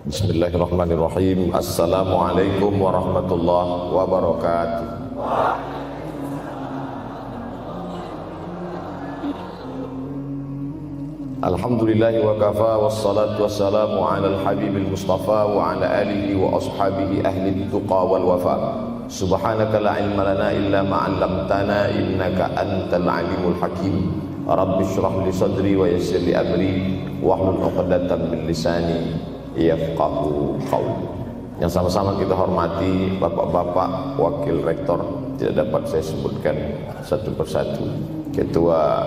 Bismillahirrahmanirrahim. Assalamualaikum warahmatullahi wabarakatuh. Alhamdulillahi wa kafa wassalatu wassalamu ala al-habibil mustafa wa ala alihi wa ashabihi ahli tuqa wal wafa. Subhanaka la ilma lana illa ma 'allamtana innaka antal alimul hakim. Rabbi shrah li sadri wa yassir li amri wahlul 'uqdatam min lisani yafqahu qawli. Yang sama-sama kita hormati bapak-bapak wakil rektor, tidak dapat saya sebutkan satu persatu, ketua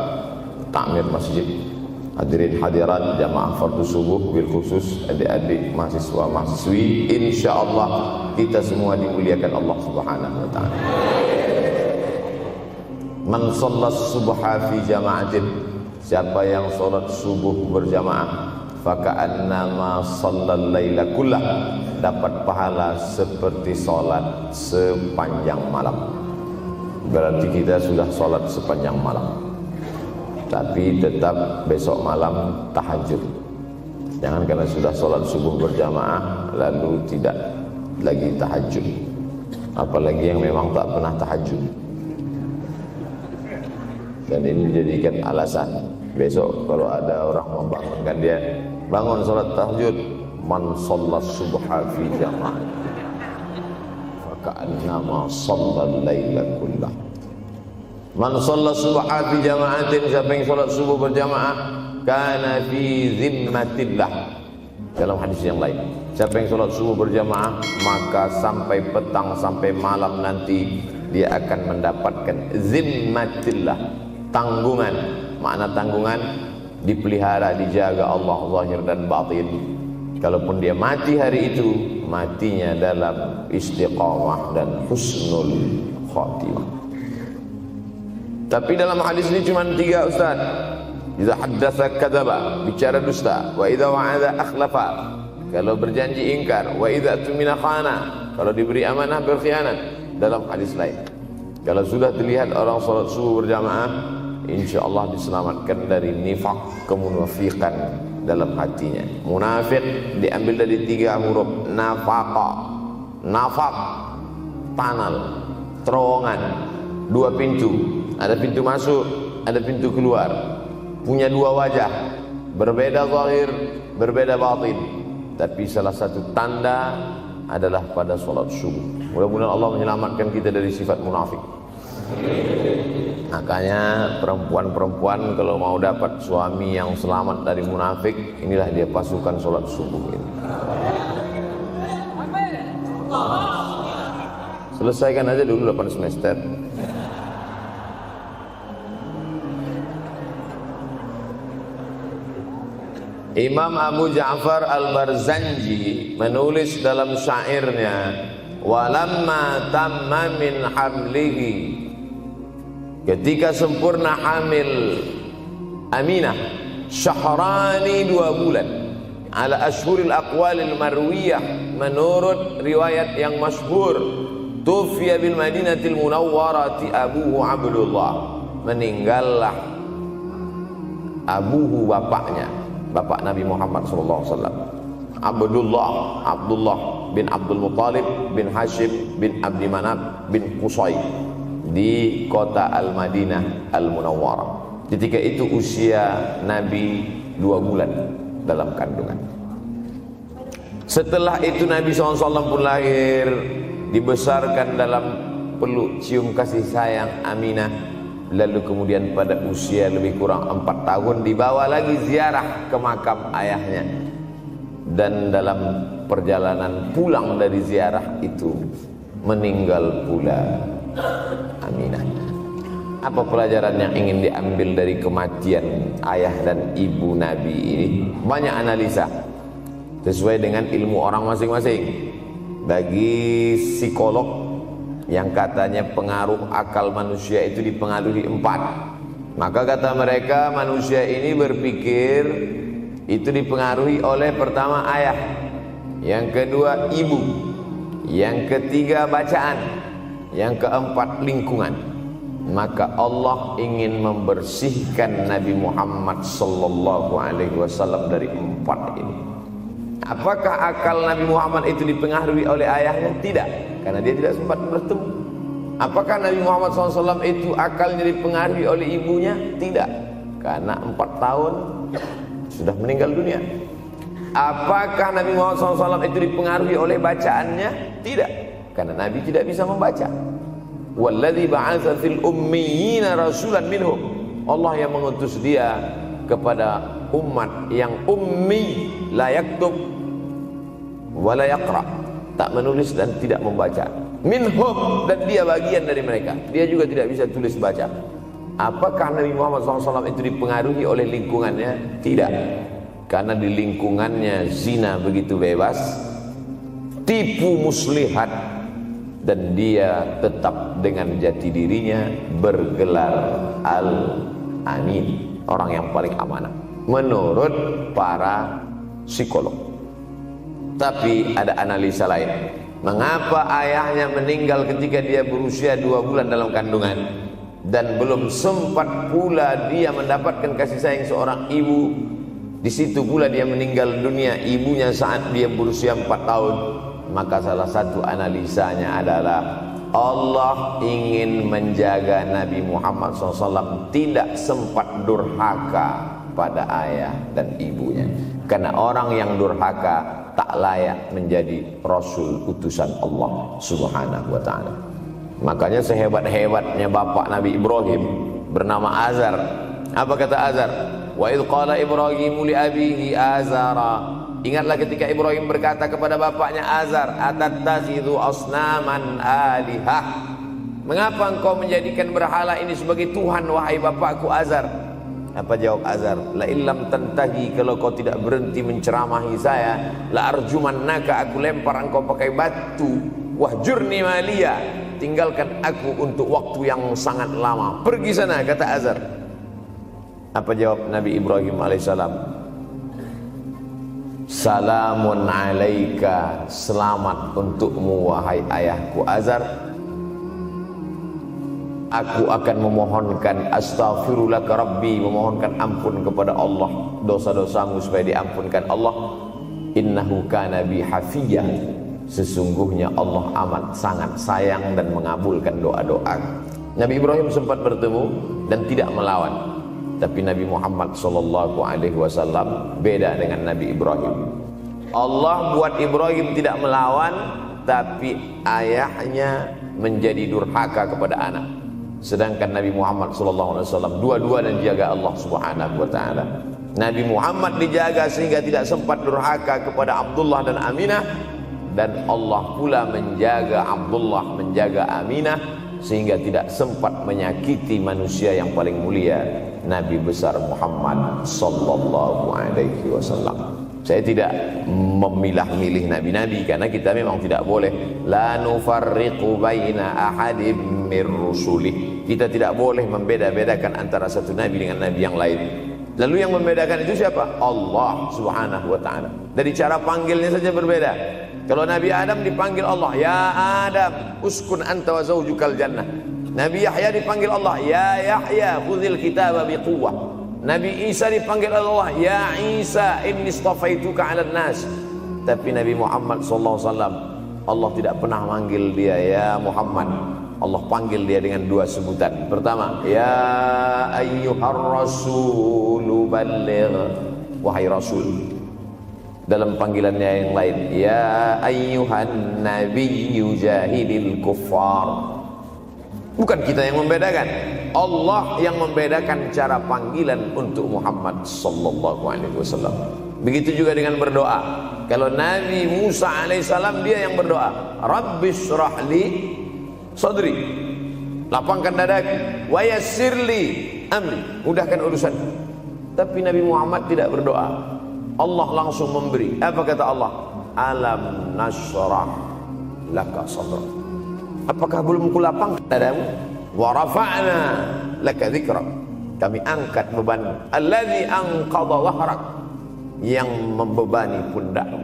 takmir masjid, hadirin hadirat jamaah fardu subuh, bil khusus adik-adik mahasiswa mahasiswi, insyaallah kita semua dimuliakan Allah Subhanahu wa taala. Man shallas subha fi jama'atin, siapa yang salat subuh berjamaah, faka'annama shallal laila kullah, dapat pahala seperti salat sepanjang malam. Berarti kita sudah salat sepanjang malam, tapi tetap besok malam tahajud. Jangan karena sudah sholat subuh berjamaah lalu tidak lagi tahajud, apalagi yang memang tak pernah tahajud, dan ini dijadikan alasan. Besok kalau ada orang membangunkan dia, bangun sholat tahajud, man shallas subha fi jama'ah faka'annama shallal laila kullah. Man shallas subha fi jama'atin, siapa yang salat subuh berjamaah, kana fi zimmatillah. Dalam hadis yang lain, siapa yang salat subuh berjamaah, maka sampai petang sampai malam nanti dia akan mendapatkan zimmatillah, tanggungan. Makna tanggungan, dipelihara, dijaga Allah zahir dan batin. Kalaupun dia mati hari itu, matinya dalam istiqamah dan husnul khatimah. Tapi dalam hadis ini cuma 3 Ustaz. Idza haddatsa kadzaba, bicara dusta, wa idza wa'ada akhlafa, kalau berjanji ingkar, wa idza tumina khana, kalau diberi amanah berkhianat. Dalam hadis lain, kalau sudah terlihat orang salat subuh berjamaah, insyaallah diselamatkan dari nifaq, kemunafikan dalam hatinya. Munafik diambil dari 3 huruf, nafaqa, nafaq, panal, terowongan, 2 pintu. Ada pintu masuk, ada pintu keluar. Punya 2 wajah, berbeda zahir, berbeda batin. Tapi salah satu tanda adalah pada sholat subuh. Mudah-mudahan Allah menyelamatkan kita dari sifat munafik. Makanya perempuan-perempuan kalau mau dapat suami yang selamat dari munafik, inilah dia pasukan sholat subuh ini. Selesaikan aja dulu 8 semester. Imam Abu Ja'far Al-Barzanji menulis dalam syairnya, walamma tamma min hamlihi, ketika sempurna hamil Aminah, syahrani 2 bulan, ala ashhuril aqwalil marwiyah, menurut riwayat yang masyhur, tufiya bil madinatil munawwarati abuhu Abdullah, meninggallah abuhu, bapaknya, bapak Nabi Muhammad SAW, Abdullah bin Abdul Muttalib bin Hashim bin Abdi Manaf bin Qusay, di kota Al-Madinah Al-Munawwarah. Ketika itu usia Nabi 2 bulan dalam kandungan. Setelah itu Nabi SAW pun lahir, dibesarkan dalam peluk cium kasih sayang Aminah. Lalu kemudian pada usia lebih kurang 4 tahun dibawa lagi ziarah ke makam ayahnya. Dan dalam perjalanan pulang dari ziarah itu meninggal pula Aminah. Apa pelajaran yang ingin diambil dari kematian ayah dan ibu Nabi ini? Banyak analisa sesuai dengan ilmu orang masing-masing. Bagi psikolog yang katanya pengaruh akal manusia itu dipengaruhi 4, maka kata mereka manusia ini berpikir itu dipengaruhi oleh pertama ayah, yang kedua ibu, yang ketiga bacaan, yang keempat lingkungan. Maka Allah ingin membersihkan Nabi Muhammad sallallahu alaihi wasallam dari 4 ini. Apakah akal Nabi Muhammad itu dipengaruhi oleh ayahnya? Tidak, karena dia tidak sempat bertemu. Apakah Nabi Muhammad SAW itu akalnya dipengaruhi oleh ibunya? Tidak, karena 4 tahun sudah meninggal dunia. Apakah Nabi Muhammad SAW itu dipengaruhi oleh bacaannya? Tidak, karena Nabi tidak bisa membaca. Walladzi ba'atsa fil ummiyina rasulan minhum. Allah yang mengutus dia kepada umat yang ummi, la yaktub wa la yaqra, tak menulis dan tidak membaca. Minhum, dan dia bagian dari mereka. Dia juga tidak bisa tulis baca. Apakah Nabi Muhammad SAW itu dipengaruhi oleh lingkungannya? Tidak, karena di lingkungannya zina begitu bebas, tipu muslihat, dan dia tetap dengan jati dirinya bergelar Al-Amin, orang yang paling amanah menurut para psikolog. Tapi ada analisa lain. Mengapa ayahnya meninggal ketika dia berusia 2 bulan dalam kandungan, dan belum sempat pula dia mendapatkan kasih sayang seorang ibu? Di situ pula dia meninggal dunia, ibunya saat dia berusia 4 tahun. Maka salah satu analisanya adalah Allah ingin menjaga Nabi Muhammad SAW tidak sempat durhaka pada ayah dan ibunya. Karena orang yang durhaka tak layak menjadi Rasul utusan Allah Subhanahu wa ta'ala. Makanya sehebat-hebatnya bapak Nabi Ibrahim bernama Azar. Apa kata Azar? Wa idh qala Ibrahimu li abihi Azara. Ingatlah ketika Ibrahim berkata kepada bapaknya Azar, atattakhidhu asnaman alihah. Mengapa engkau menjadikan berhala ini sebagai Tuhan, wahai bapakku Azar? Apa jawab Azar? La illam tantahi, kalau kau tidak berhenti menceramahi saya, la arjumannaka, aku lempar engkau pakai batu. Wahjurni maliya, tinggalkan aku untuk waktu yang sangat lama. Pergi sana, kata Azar. Apa jawab Nabi Ibrahim alaihissalam? Salamun alaika, selamat untukmu wahai ayahku Azar. Aku akan memohonkan astaghfirulaka rabbi, memohonkan ampun kepada Allah dosa-dosamu supaya diampunkan Allah. Innahu kana bi hafiyya, sesungguhnya Allah amat sangat sayang dan mengabulkan doa-doa. Nabi Ibrahim sempat bertemu dan tidak melawan. Tapi Nabi Muhammad SAW beda dengan Nabi Ibrahim. Allah buat Ibrahim tidak melawan, tapi ayahnya menjadi durhaka kepada anak. Sedangkan Nabi Muhammad SAW dua-dua dan dijaga Allah Subhanahu wa ta'ala. Nabi Muhammad dijaga sehingga tidak sempat durhaka kepada Abdullah dan Aminah, dan Allah pula menjaga Abdullah, menjaga Aminah, sehingga tidak sempat menyakiti manusia yang paling mulia, Nabi besar Muhammad sallallahu alaihi wasallam. Saya tidak memilah-milih nabi-nabi, karena kita memang tidak boleh la nufarriqu baina ahadin mir rusulih. Kita tidak boleh membeda-bedakan antara satu nabi dengan nabi yang lain. Lalu yang membedakan itu siapa? Allah Subhanahu wa ta'ala. Dari cara panggilnya saja berbeda. Kalau Nabi Adam dipanggil Allah, ya Adam uskun anta wa zawjukal jannah. Nabi Yahya dipanggil Allah, ya Yahya khudhil kitaba biquwwah. Nabi Isa dipanggil Allah, ya Isa inni istafaituka 'alan nas. Tapi Nabi Muhammad SAW, Allah tidak pernah manggil dia ya Muhammad. Allah panggil dia dengan 2 sebutan. Pertama, ya ayyuhar rasulu balligh, wahai rasul. Dalam panggilannya yang lain, ya ayyuhan nabiyyu jahidil kuffar. Bukan kita yang membedakan, Allah yang membedakan cara panggilan untuk Muhammad sallallahu alaihi wasallam. Begitu juga dengan berdoa. Kalau Nabi Musa alaihissalam, dia yang berdoa, Rabbis shrahli sadri, lapangkan dadaku, wa yassirli amri, mudahkan urusan. Tapi Nabi Muhammad tidak berdoa, Allah langsung memberi. Apa kata Allah? Alam nashrah laka sadrak. Apakah belum kulapangkan dadamu? Wa rafa'na laka dzikrak, kami angkat beban. Alladzi anqadha dhahrak, yang membebani pundakmu.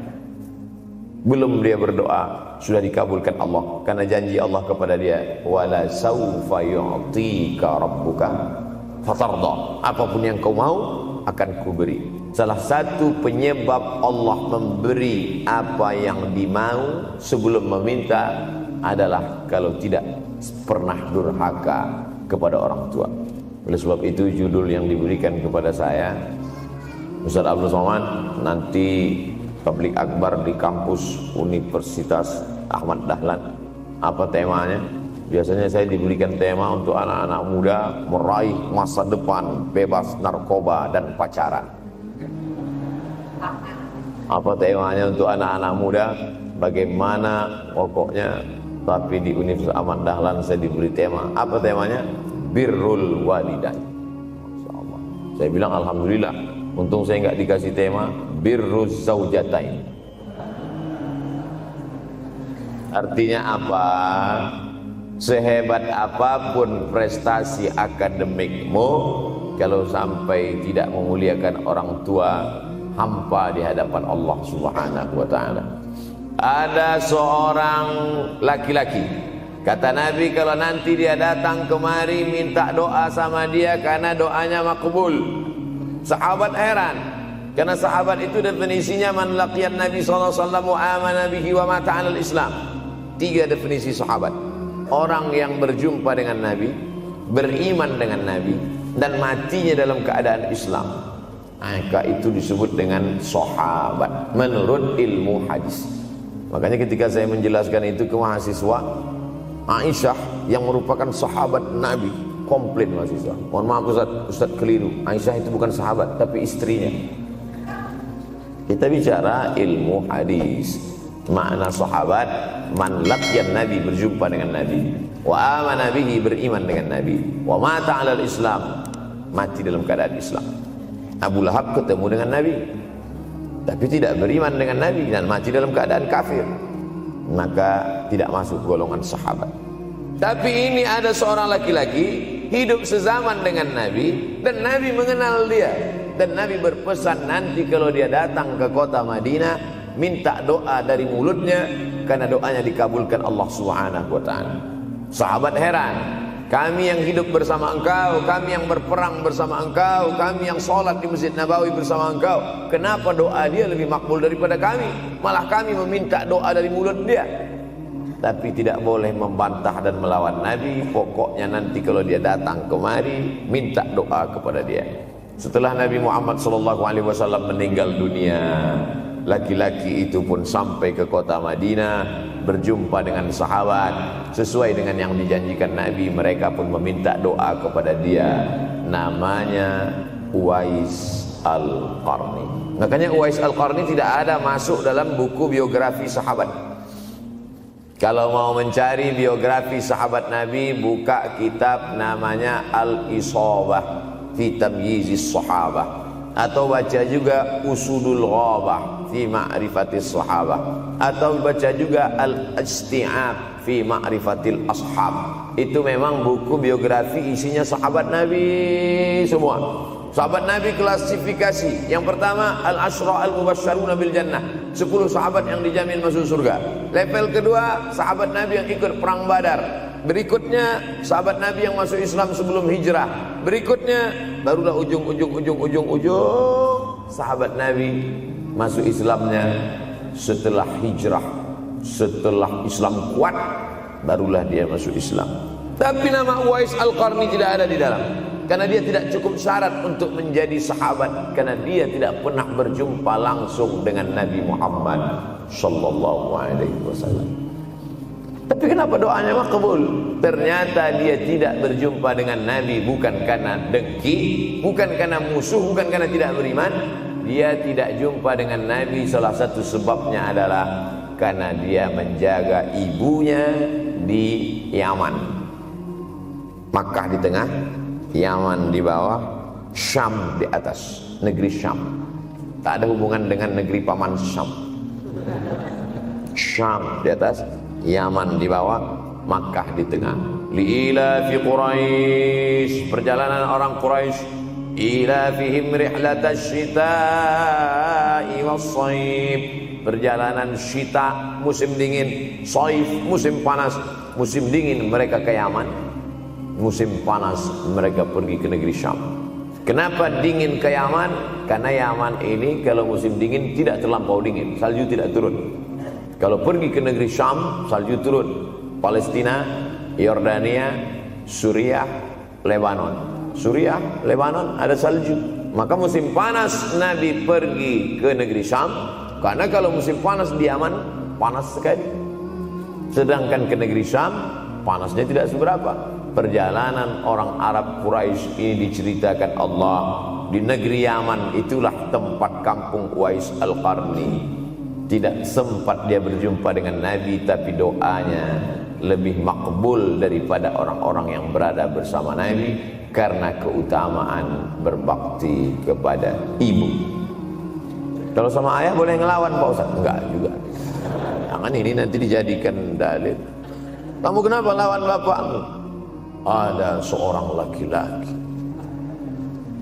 Belum dia berdoa, sudah dikabulkan Allah, karena janji Allah kepada dia, wala saufa yu'tika rabbuka fatarda, apapun yang kau mau akan kuberi. salah satu penyebab Allah memberi apa yang dimau sebelum meminta adalah kalau tidak pernah durhaka kepada orang tua. Oleh sebab itu judul yang diberikan kepada saya, Ustaz Abdul Somad, nanti tabligh akbar di kampus Universitas Ahmad Dahlan. Apa temanya? Biasanya saya diberikan tema untuk anak-anak muda meraih masa depan bebas narkoba dan pacaran. Apa temanya untuk anak-anak muda? Bagaimana pokoknya. Tapi di Universitas Ahmad Dahlan saya diberi tema. Apa temanya? Birrul walidain. Masyaallah. Saya bilang alhamdulillah. Untung saya nggak dikasih tema birruz zaujatain. Artinya apa? Sehebat apapun prestasi akademikmu, kalau sampai tidak memuliakan orang tua, hampa di hadapan Allah Subhanahu wa taala. Ada seorang laki-laki, kata Nabi, kalau nanti dia datang kemari minta doa sama dia karena doanya makbul. Sahabat heran, karena sahabat itu definisinya man laqiyan Nabi sallallahu alaihi wasallam wa amana bihi wa mata 'alal Islam. 3 definisi sahabat. Orang yang berjumpa dengan Nabi, beriman dengan Nabi, dan matinya dalam keadaan Islam, maka itu disebut dengan sahabat menurut ilmu hadis. Makanya ketika saya menjelaskan itu ke mahasiswa, Aisyah yang merupakan sahabat Nabi, komplain mahasiswa, mohon maaf Ustaz keliru, Aisyah itu bukan sahabat tapi istrinya. Kita bicara ilmu hadis. Makna sahabat, man laqiyan Nabi, berjumpa dengan Nabi, wa amana bihi, beriman dengan Nabi, wa mata 'alal Islam, mati dalam keadaan Islam. Abu Lahab ketemu dengan Nabi tapi tidak beriman dengan Nabi dan mati dalam keadaan kafir, maka tidak masuk golongan sahabat. Tapi ini ada seorang laki-laki hidup sezaman dengan Nabi dan Nabi mengenal dia, dan Nabi berpesan nanti kalau dia datang ke kota Madinah minta doa dari mulutnya karena doanya dikabulkan Allah Subhanahu wa taala. Sahabat heran, kami yang hidup bersama engkau, kami yang berperang bersama engkau, kami yang sholat di Masjid Nabawi bersama engkau, kenapa doa dia lebih makbul daripada kami? Malah kami meminta doa dari mulut dia. Tapi tidak boleh membantah dan melawan Nabi. Pokoknya nanti kalau dia datang kemari minta doa kepada dia. Setelah Nabi Muhammad SAW meninggal dunia, laki-laki itu pun sampai ke kota Madinah, berjumpa dengan sahabat. Sesuai dengan yang dijanjikan Nabi, mereka pun meminta doa kepada dia. Namanya Uwais Al-Qarni. Makanya Uwais Al-Qarni tidak ada masuk dalam buku biografi sahabat. Kalau mau mencari biografi sahabat Nabi, buka kitab namanya Al-Isabah fi Tamyizis Sahabah, atau baca juga Usudul Ghabah fi Ma'rifatis Sahabah, atau baca juga Al-Isti'ab fi Ma'rifatil Ashab. Itu memang buku biografi isinya sahabat Nabi semua. Sahabat Nabi klasifikasi. Yang pertama, Al-Ashra Al-Mubashsharuna bil Jannah, 10 sahabat yang dijamin masuk surga. Level kedua, sahabat Nabi yang ikut perang Badar. Berikutnya, sahabat Nabi yang masuk Islam sebelum hijrah. Berikutnya, barulah ujung sahabat Nabi masuk Islamnya setelah hijrah, setelah Islam kuat, barulah dia masuk Islam. Tapi nama Uwais Al-Qarni tidak ada di dalam, karena dia tidak cukup syarat untuk menjadi sahabat, karena dia tidak pernah berjumpa langsung dengan Nabi Muhammad sallallahu alaihi wasallam. Tapi kenapa doanya makbul? Ternyata dia tidak berjumpa dengan Nabi bukan karena dengki, bukan karena musuh, bukan karena tidak beriman. Dia tidak jumpa dengan Nabi, salah satu sebabnya adalah karena dia menjaga ibunya di Yaman. Makkah di tengah, Yaman di bawah, Syam di atas, negeri Syam. Tak ada hubungan dengan negeri paman Syam. Syam di atas, Yaman di bawah, Makkah di tengah. Liila fi Quraisy, perjalanan orang Quraisy. Ila fihim rihlatash shita'i was-shaib, perjalanan syita musim dingin, shaif musim panas. Musim dingin mereka ke Yaman, musim panas mereka pergi ke negeri Syam. Kenapa dingin ke Yaman? Karena Yaman ini kalau musim dingin tidak terlampau dingin, salju tidak turun. Kalau pergi ke negeri Syam, salju turun. Palestina, Yordania, Suriah, Lebanon. Suriah, Lebanon ada salju. Maka musim panas Nabi pergi ke negeri Syam, karena kalau musim panas di Yaman panas sekali. Sedangkan ke negeri Syam panasnya tidak seberapa. Perjalanan orang Arab Quraisy ini diceritakan Allah, di negeri Yaman itulah tempat kampung Uwais Al-Qarni. Tidak sempat dia berjumpa dengan Nabi, tapi doanya lebih makbul daripada orang-orang yang berada bersama Nabi, karena keutamaan berbakti kepada ibu. Kalau sama ayah boleh ngelawan Pak Ustaz? Enggak juga. Jangan ini nanti dijadikan dalil. Kamu kenapa lawan bapakmu? Ada seorang laki-laki.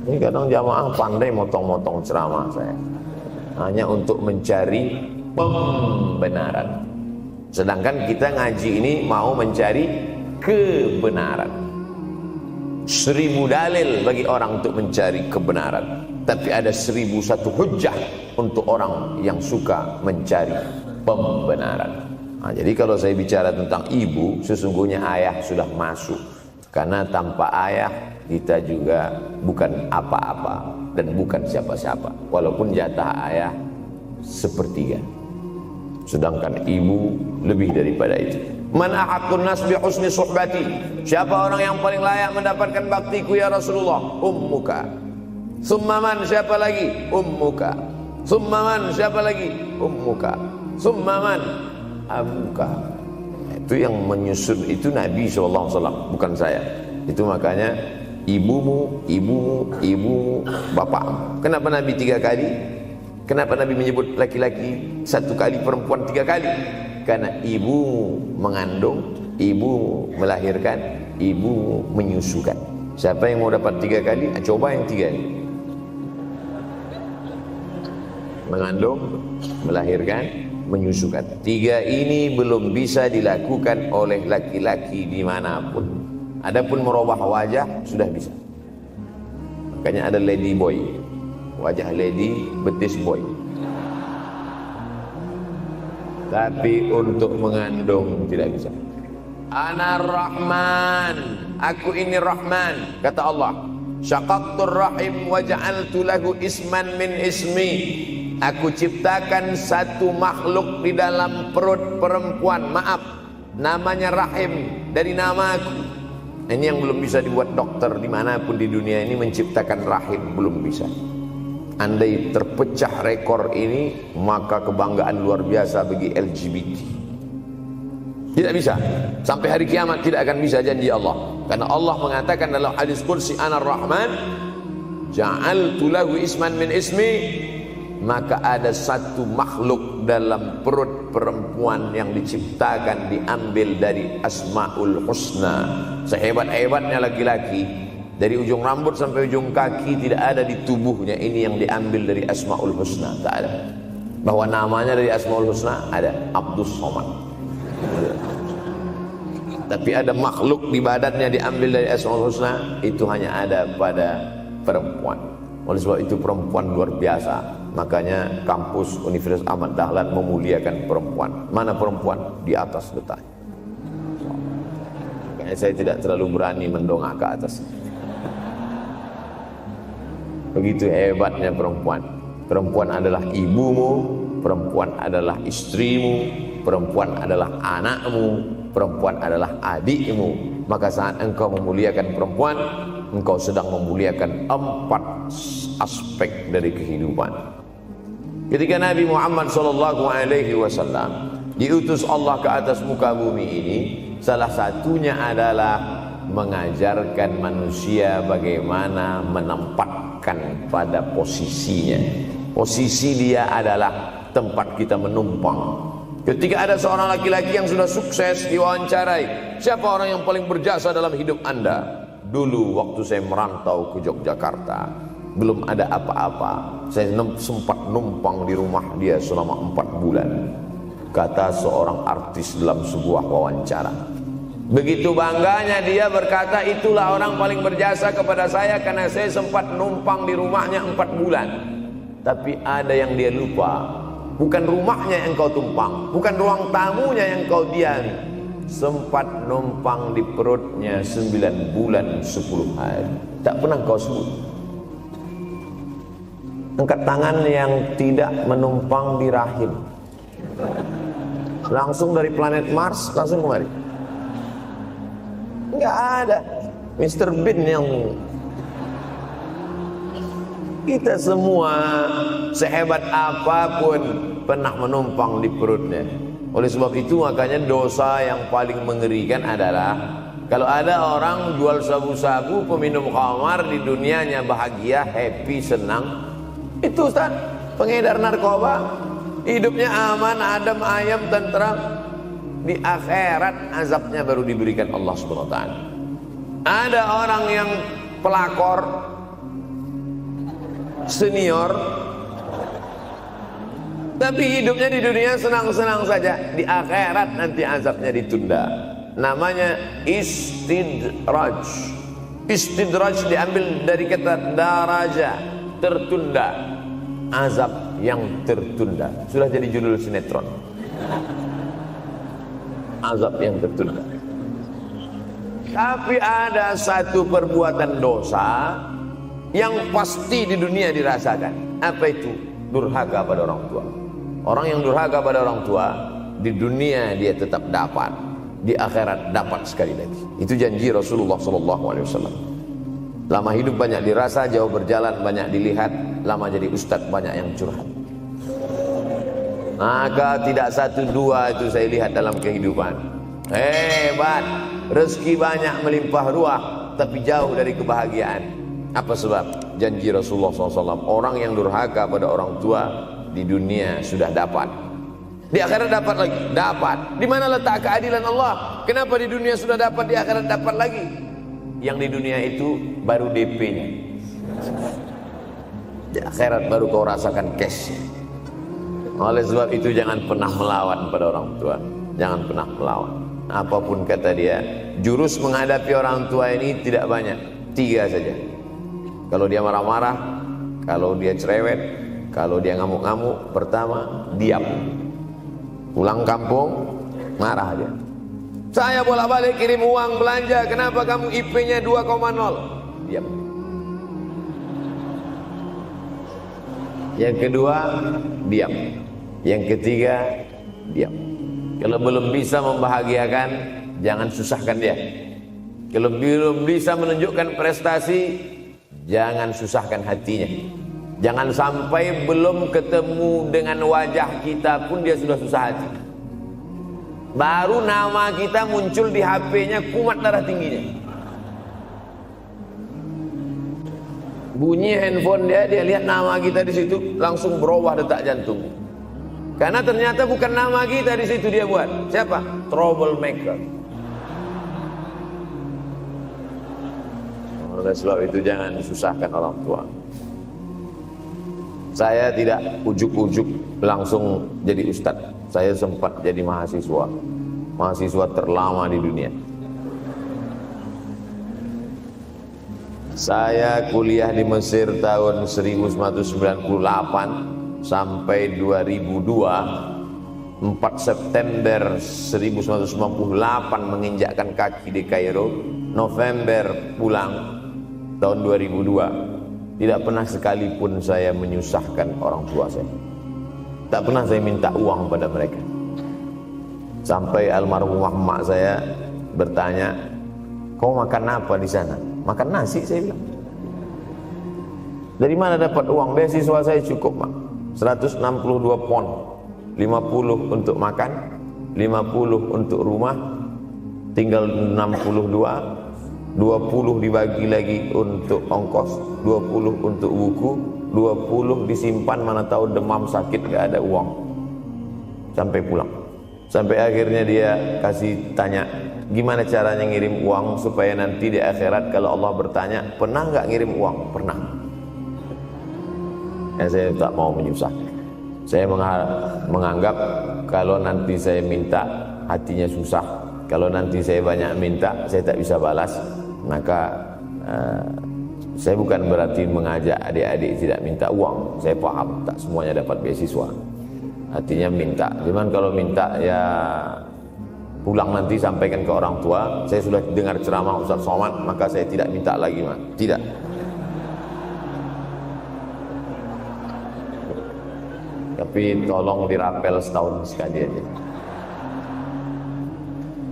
Ini kadang jamaah pandai motong-motong ceramah saya, hanya untuk mencari pembenaran. Sedangkan kita ngaji ini mau mencari kebenaran. 1000 dalil bagi orang untuk mencari kebenaran, tapi ada 1001 hujjah untuk orang yang suka mencari pembenaran. Nah, jadi kalau saya bicara tentang ibu, sesungguhnya ayah sudah masuk. Karena tanpa ayah kita juga bukan apa-apa dan bukan siapa-siapa. Walaupun jatah ayah sepertiga, sedangkan ibu lebih daripada itu. Man ahaqqun nas bi husni suhbati. Siapa orang yang paling layak mendapatkan baktiku ya Rasulullah? Ummuka. Summa man, siapa lagi? Ummuka. Summa man, siapa lagi? Ummuka. Summa man, abuka. Itu yang menyusun itu Nabi SAW, bukan saya. Itu makanya ibumu, ibumu, ibumu, bapakmu. Kenapa Nabi 3 kali? Kenapa Nabi menyebut laki-laki 1 kali, perempuan 3 kali? Karena ibumu mengandung, ibumu melahirkan, ibumu menyusukan. Siapa yang mau dapat 3 kali? Coba yang 3 ini. Mengandung, melahirkan, menyusukan. 3 ini belum bisa dilakukan oleh laki-laki dimanapun. Adapun merubah wajah sudah bisa. Makanya ada lady boy, wajah lady, betis boy. Tapi untuk mengandung tidak bisa. Ana Rahman, aku ini Rahman, kata Allah. Syaqaqtur rahim wa ja'altu lahu isman min ismi. Aku ciptakan satu makhluk di dalam perut perempuan, maaf, namanya rahim, dari namaku. Ini yang belum bisa dibuat dokter dimanapun di dunia ini, menciptakan rahim, belum bisa. Andai terpecah rekor ini, maka kebanggaan luar biasa bagi LGBT. Tidak bisa, sampai hari kiamat tidak akan bisa, janji Allah. Karena Allah mengatakan dalam hadis qudsi, Ana Rahman ja'altu lahu isman min ismi. Maka ada satu makhluk dalam perut perempuan yang diciptakan, diambil dari Asmaul Husna. Sehebat-hebatnya laki-laki, dari ujung rambut sampai ujung kaki tidak ada di tubuhnya ini yang diambil dari Asmaul Husna, tak ada. Bahwa namanya dari Asmaul Husna ada, Abdus Somad. Tapi ada makhluk di badannya diambil dari Asmaul Husna, itu hanya ada pada perempuan. Oleh sebab itu perempuan luar biasa. Makanya kampus Universitas Ahmad Dahlan memuliakan perempuan. Mana perempuan? Di atas letak. Makanya saya tidak terlalu berani mendongak ke atas. Begitu hebatnya perempuan. Perempuan adalah ibumu, perempuan adalah istrimu, perempuan adalah anakmu, perempuan adalah adikmu. Maka saat engkau memuliakan perempuan, engkau sedang memuliakan 4 aspek dari kehidupan. Ketika Nabi Muhammad SAW diutus Allah ke atas muka bumi ini, salah satunya adalah mengajarkan manusia bagaimana menempatkan pada posisinya. Posisi dia adalah tempat kita menumpang. Ketika ada seorang laki-laki yang sudah sukses diwawancarai, siapa orang yang paling berjasa dalam hidup Anda? Dulu waktu saya merantau ke Yogyakarta, belum ada apa-apa, saya sempat numpang di rumah dia selama 4 bulan. Kata seorang artis dalam sebuah wawancara, Begitu bangganya dia berkata, itulah orang paling berjasa kepada saya karena saya sempat numpang di rumahnya 4 bulan. Tapi ada yang dia lupa, bukan rumahnya yang kau tumpang, bukan ruang tamunya yang kau diami, sempat numpang di perutnya 9 bulan 10 hari. Tak pernah kau sebut. Angkat tangan yang tidak menumpang di rahim. Langsung dari planet Mars langsung kemari. Enggak ada. Mr. Bean yang kita semua sehebat apapun pernah menumpang di perutnya. Oleh sebab itu makanya dosa yang paling mengerikan adalah kalau ada orang jual sabu-sabu, peminum khamar, di dunianya bahagia, happy, senang. Itu Ustaz, pengedar narkoba, hidupnya aman, adem, ayam, tentram. Di akhirat azabnya baru diberikan Allah Subhanahu wa taala. Ada orang yang pelakor senior tapi hidupnya di dunia senang-senang saja, di akhirat nanti azabnya ditunda. Namanya istidraj. Istidraj diambil dari kata daraja, tertunda. Azab yang tertunda. Sudah jadi judul sinetron. Azab yang tertunda. Tapi ada satu perbuatan dosa yang pasti di dunia dirasakan. Apa itu? Durhaka pada orang tua. Orang yang durhaka pada orang tua, di dunia dia tetap dapat, di akhirat dapat sekali lagi. Itu janji Rasulullah SAW. Lama hidup banyak dirasa, jauh berjalan banyak dilihat, lama jadi ustadz banyak yang curhat. Maka tidak 1 2 itu saya lihat dalam kehidupan. Hebat, rezeki banyak melimpah ruah, tapi jauh dari kebahagiaan. Apa sebab? Janji Rasulullah SAW. Orang yang durhaka pada orang tua di dunia sudah dapat, di akhirat dapat lagi. Dapat. Di mana letak keadilan Allah? Kenapa di dunia sudah dapat, di akhirat dapat lagi? Yang di dunia itu baru DP-nya, di akhirat baru kau rasakan cash. Oleh sebab itu jangan pernah melawan pada orang tua. Jangan pernah melawan. Apapun kata dia, jurus menghadapi orang tua ini tidak banyak, 3 saja. Kalau dia marah-marah, kalau dia cerewet, kalau dia ngamuk-ngamuk, pertama diam. Pulang kampung marah dia. Saya bolak-balik kirim uang belanja, kenapa kamu IP-nya 2,0? Diam. Yang kedua, diam. Yang ketiga, diam. Kalau belum bisa membahagiakan, jangan susahkan dia. Kalau belum bisa menunjukkan prestasi, jangan susahkan hatinya. Jangan sampai belum ketemu dengan wajah kita pun dia sudah susah hati. Baru nama kita muncul di HP-nya, kumat darah tingginya. Bunyi handphone dia lihat nama kita di situ, langsung berubah detak jantung. Karena ternyata bukan nama kita di situ dia buat. Siapa? Troublemaker. Oleh sebab itu jangan susahkan orang tua. Saya tidak ujuk-ujuk langsung jadi ustadz. Saya sempat jadi mahasiswa terlama di dunia. Saya kuliah di Mesir tahun 1998 sampai 2002. 4 September 1998 menginjakkan kaki di Kairo. November pulang tahun 2002. Tidak pernah sekalipun saya menyusahkan orang tua saya. Tak pernah saya minta uang pada mereka. Sampai almarhumah emak saya bertanya, "Kau makan apa di sana?" "Makan nasi," saya bilang. "Dari mana dapat uang?" "Beasiswa saya cukup, Mak. 162 pon. 50 untuk makan, 50 untuk rumah, tinggal 62. 20 dibagi lagi untuk ongkos, 20 untuk buku, 20 disimpan, mana tahu demam sakit gak ada uang." Sampai pulang. Sampai akhirnya dia kasih tanya, "Gimana caranya ngirim uang supaya nanti di akhirat kalau Allah bertanya, pernah gak ngirim uang?" "Pernah." Saya tak mau menyusahkan. Saya menganggap kalau nanti saya minta hatinya susah, Kalau nanti saya banyak minta, saya tak bisa balas, maka saya bukan berarti mengajak adik-adik tidak minta uang. Saya paham tak semuanya dapat beasiswa, artinya minta. Cuman kalau minta ya pulang nanti sampaikan ke orang tua, saya sudah dengar ceramah Ustaz Somad, maka saya tidak minta lagi, Mak. Tidak. Tapi tolong dirapel setahun sekali aja.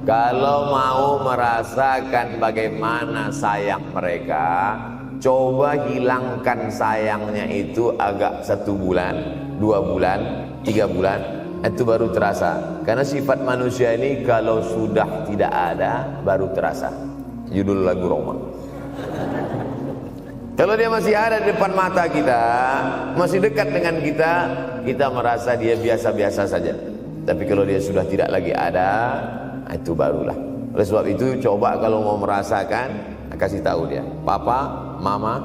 Kalau mau merasakan bagaimana sayang mereka, coba hilangkan sayangnya itu agak 1 bulan, 2 bulan, 3 bulan, itu baru terasa. Karena sifat manusia ini kalau sudah tidak ada baru terasa. Judul lagu Roma. Kalau dia masih ada di depan mata kita, masih dekat dengan kita, kita merasa dia biasa-biasa saja. Tapi kalau dia sudah tidak lagi ada, itu barulah. Oleh sebab itu coba kalau mau merasakan, kasih tahu dia, Papa, Mama,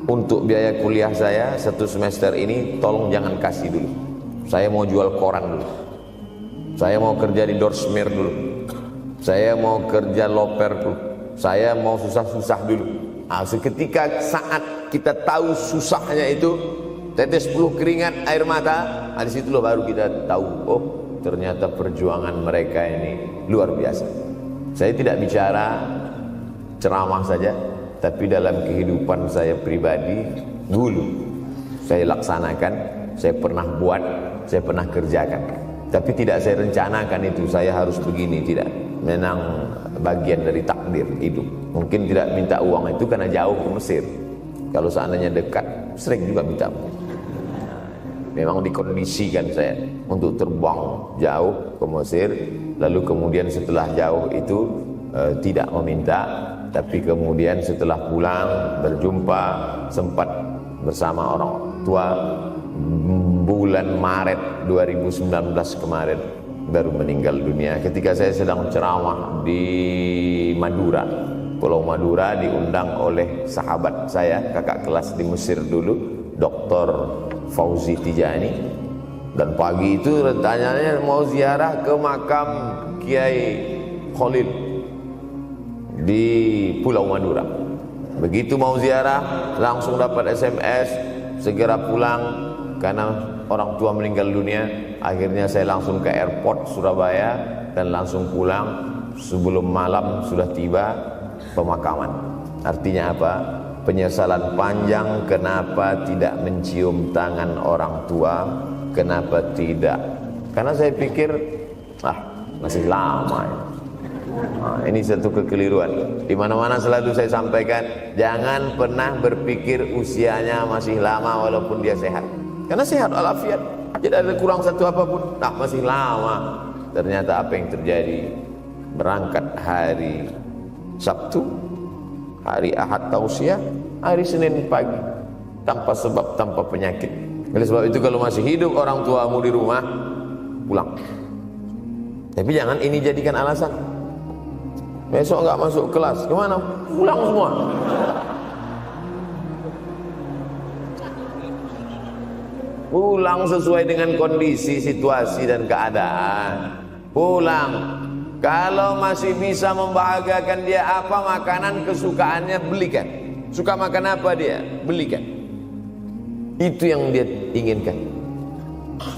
untuk biaya kuliah saya 1 semester ini tolong jangan kasih dulu. Saya mau jual koran dulu, saya mau kerja di Dorsmer dulu, saya mau kerja loper dulu, saya mau susah-susah dulu. Seketika saat kita tahu susahnya itu, tetes peluh keringat, air mata, di situ loh baru kita tahu, oh ternyata perjuangan mereka ini luar biasa. Saya tidak bicara ceramah saja, tapi dalam kehidupan saya pribadi dulu saya laksanakan, saya pernah buat, saya pernah kerjakan. Tapi tidak saya rencanakan itu saya harus begini, tidak. Memang bagian dari takdir hidup. Mungkin tidak minta uang itu karena jauh ke Mesir. Kalau seandainya dekat, sering juga minta. Memang dikondisikan saya untuk terbang jauh ke Mesir, lalu kemudian setelah jauh itu tidak meminta, tapi kemudian setelah pulang berjumpa sempat bersama orang tua. Bulan Maret 2019 kemarin baru meninggal dunia ketika saya sedang ceramah di Madura, Pulau Madura, diundang oleh sahabat saya, kakak kelas di Mesir dulu, Dr. Fauzi Tijani. Dan pagi itu rencananya mau ziarah ke makam Kiai Khalil di Pulau Madura. Begitu mau ziarah langsung dapat SMS segera pulang karena orang tua meninggal dunia. Akhirnya saya langsung ke airport Surabaya dan langsung pulang. Sebelum malam sudah tiba pemakaman. Artinya apa? Penyesalan panjang, kenapa tidak mencium tangan orang tua, kenapa tidak. Karena saya pikir masih lama ya. Ini satu kekeliruan. Di mana-mana selalu saya sampaikan, jangan pernah berpikir usianya masih lama walaupun dia sehat. Karena sehat walafiat, tidak ada kurang satu apapun. Masih lama. Ternyata apa yang terjadi? Berangkat hari Sabtu, hari Ahad tausiah, hari Senin pagi, tanpa sebab, tanpa penyakit. Oleh sebab itu kalau masih hidup orang tuamu di rumah, pulang. Tapi jangan ini jadikan alasan. Besok enggak masuk kelas, kemana? Pulang semua. Pulang sesuai dengan kondisi, situasi dan keadaan. Pulang. Kalau masih bisa membahagiakan dia apa makanan kesukaannya, belikan. Suka makan apa dia, belikan. Itu yang dia inginkan.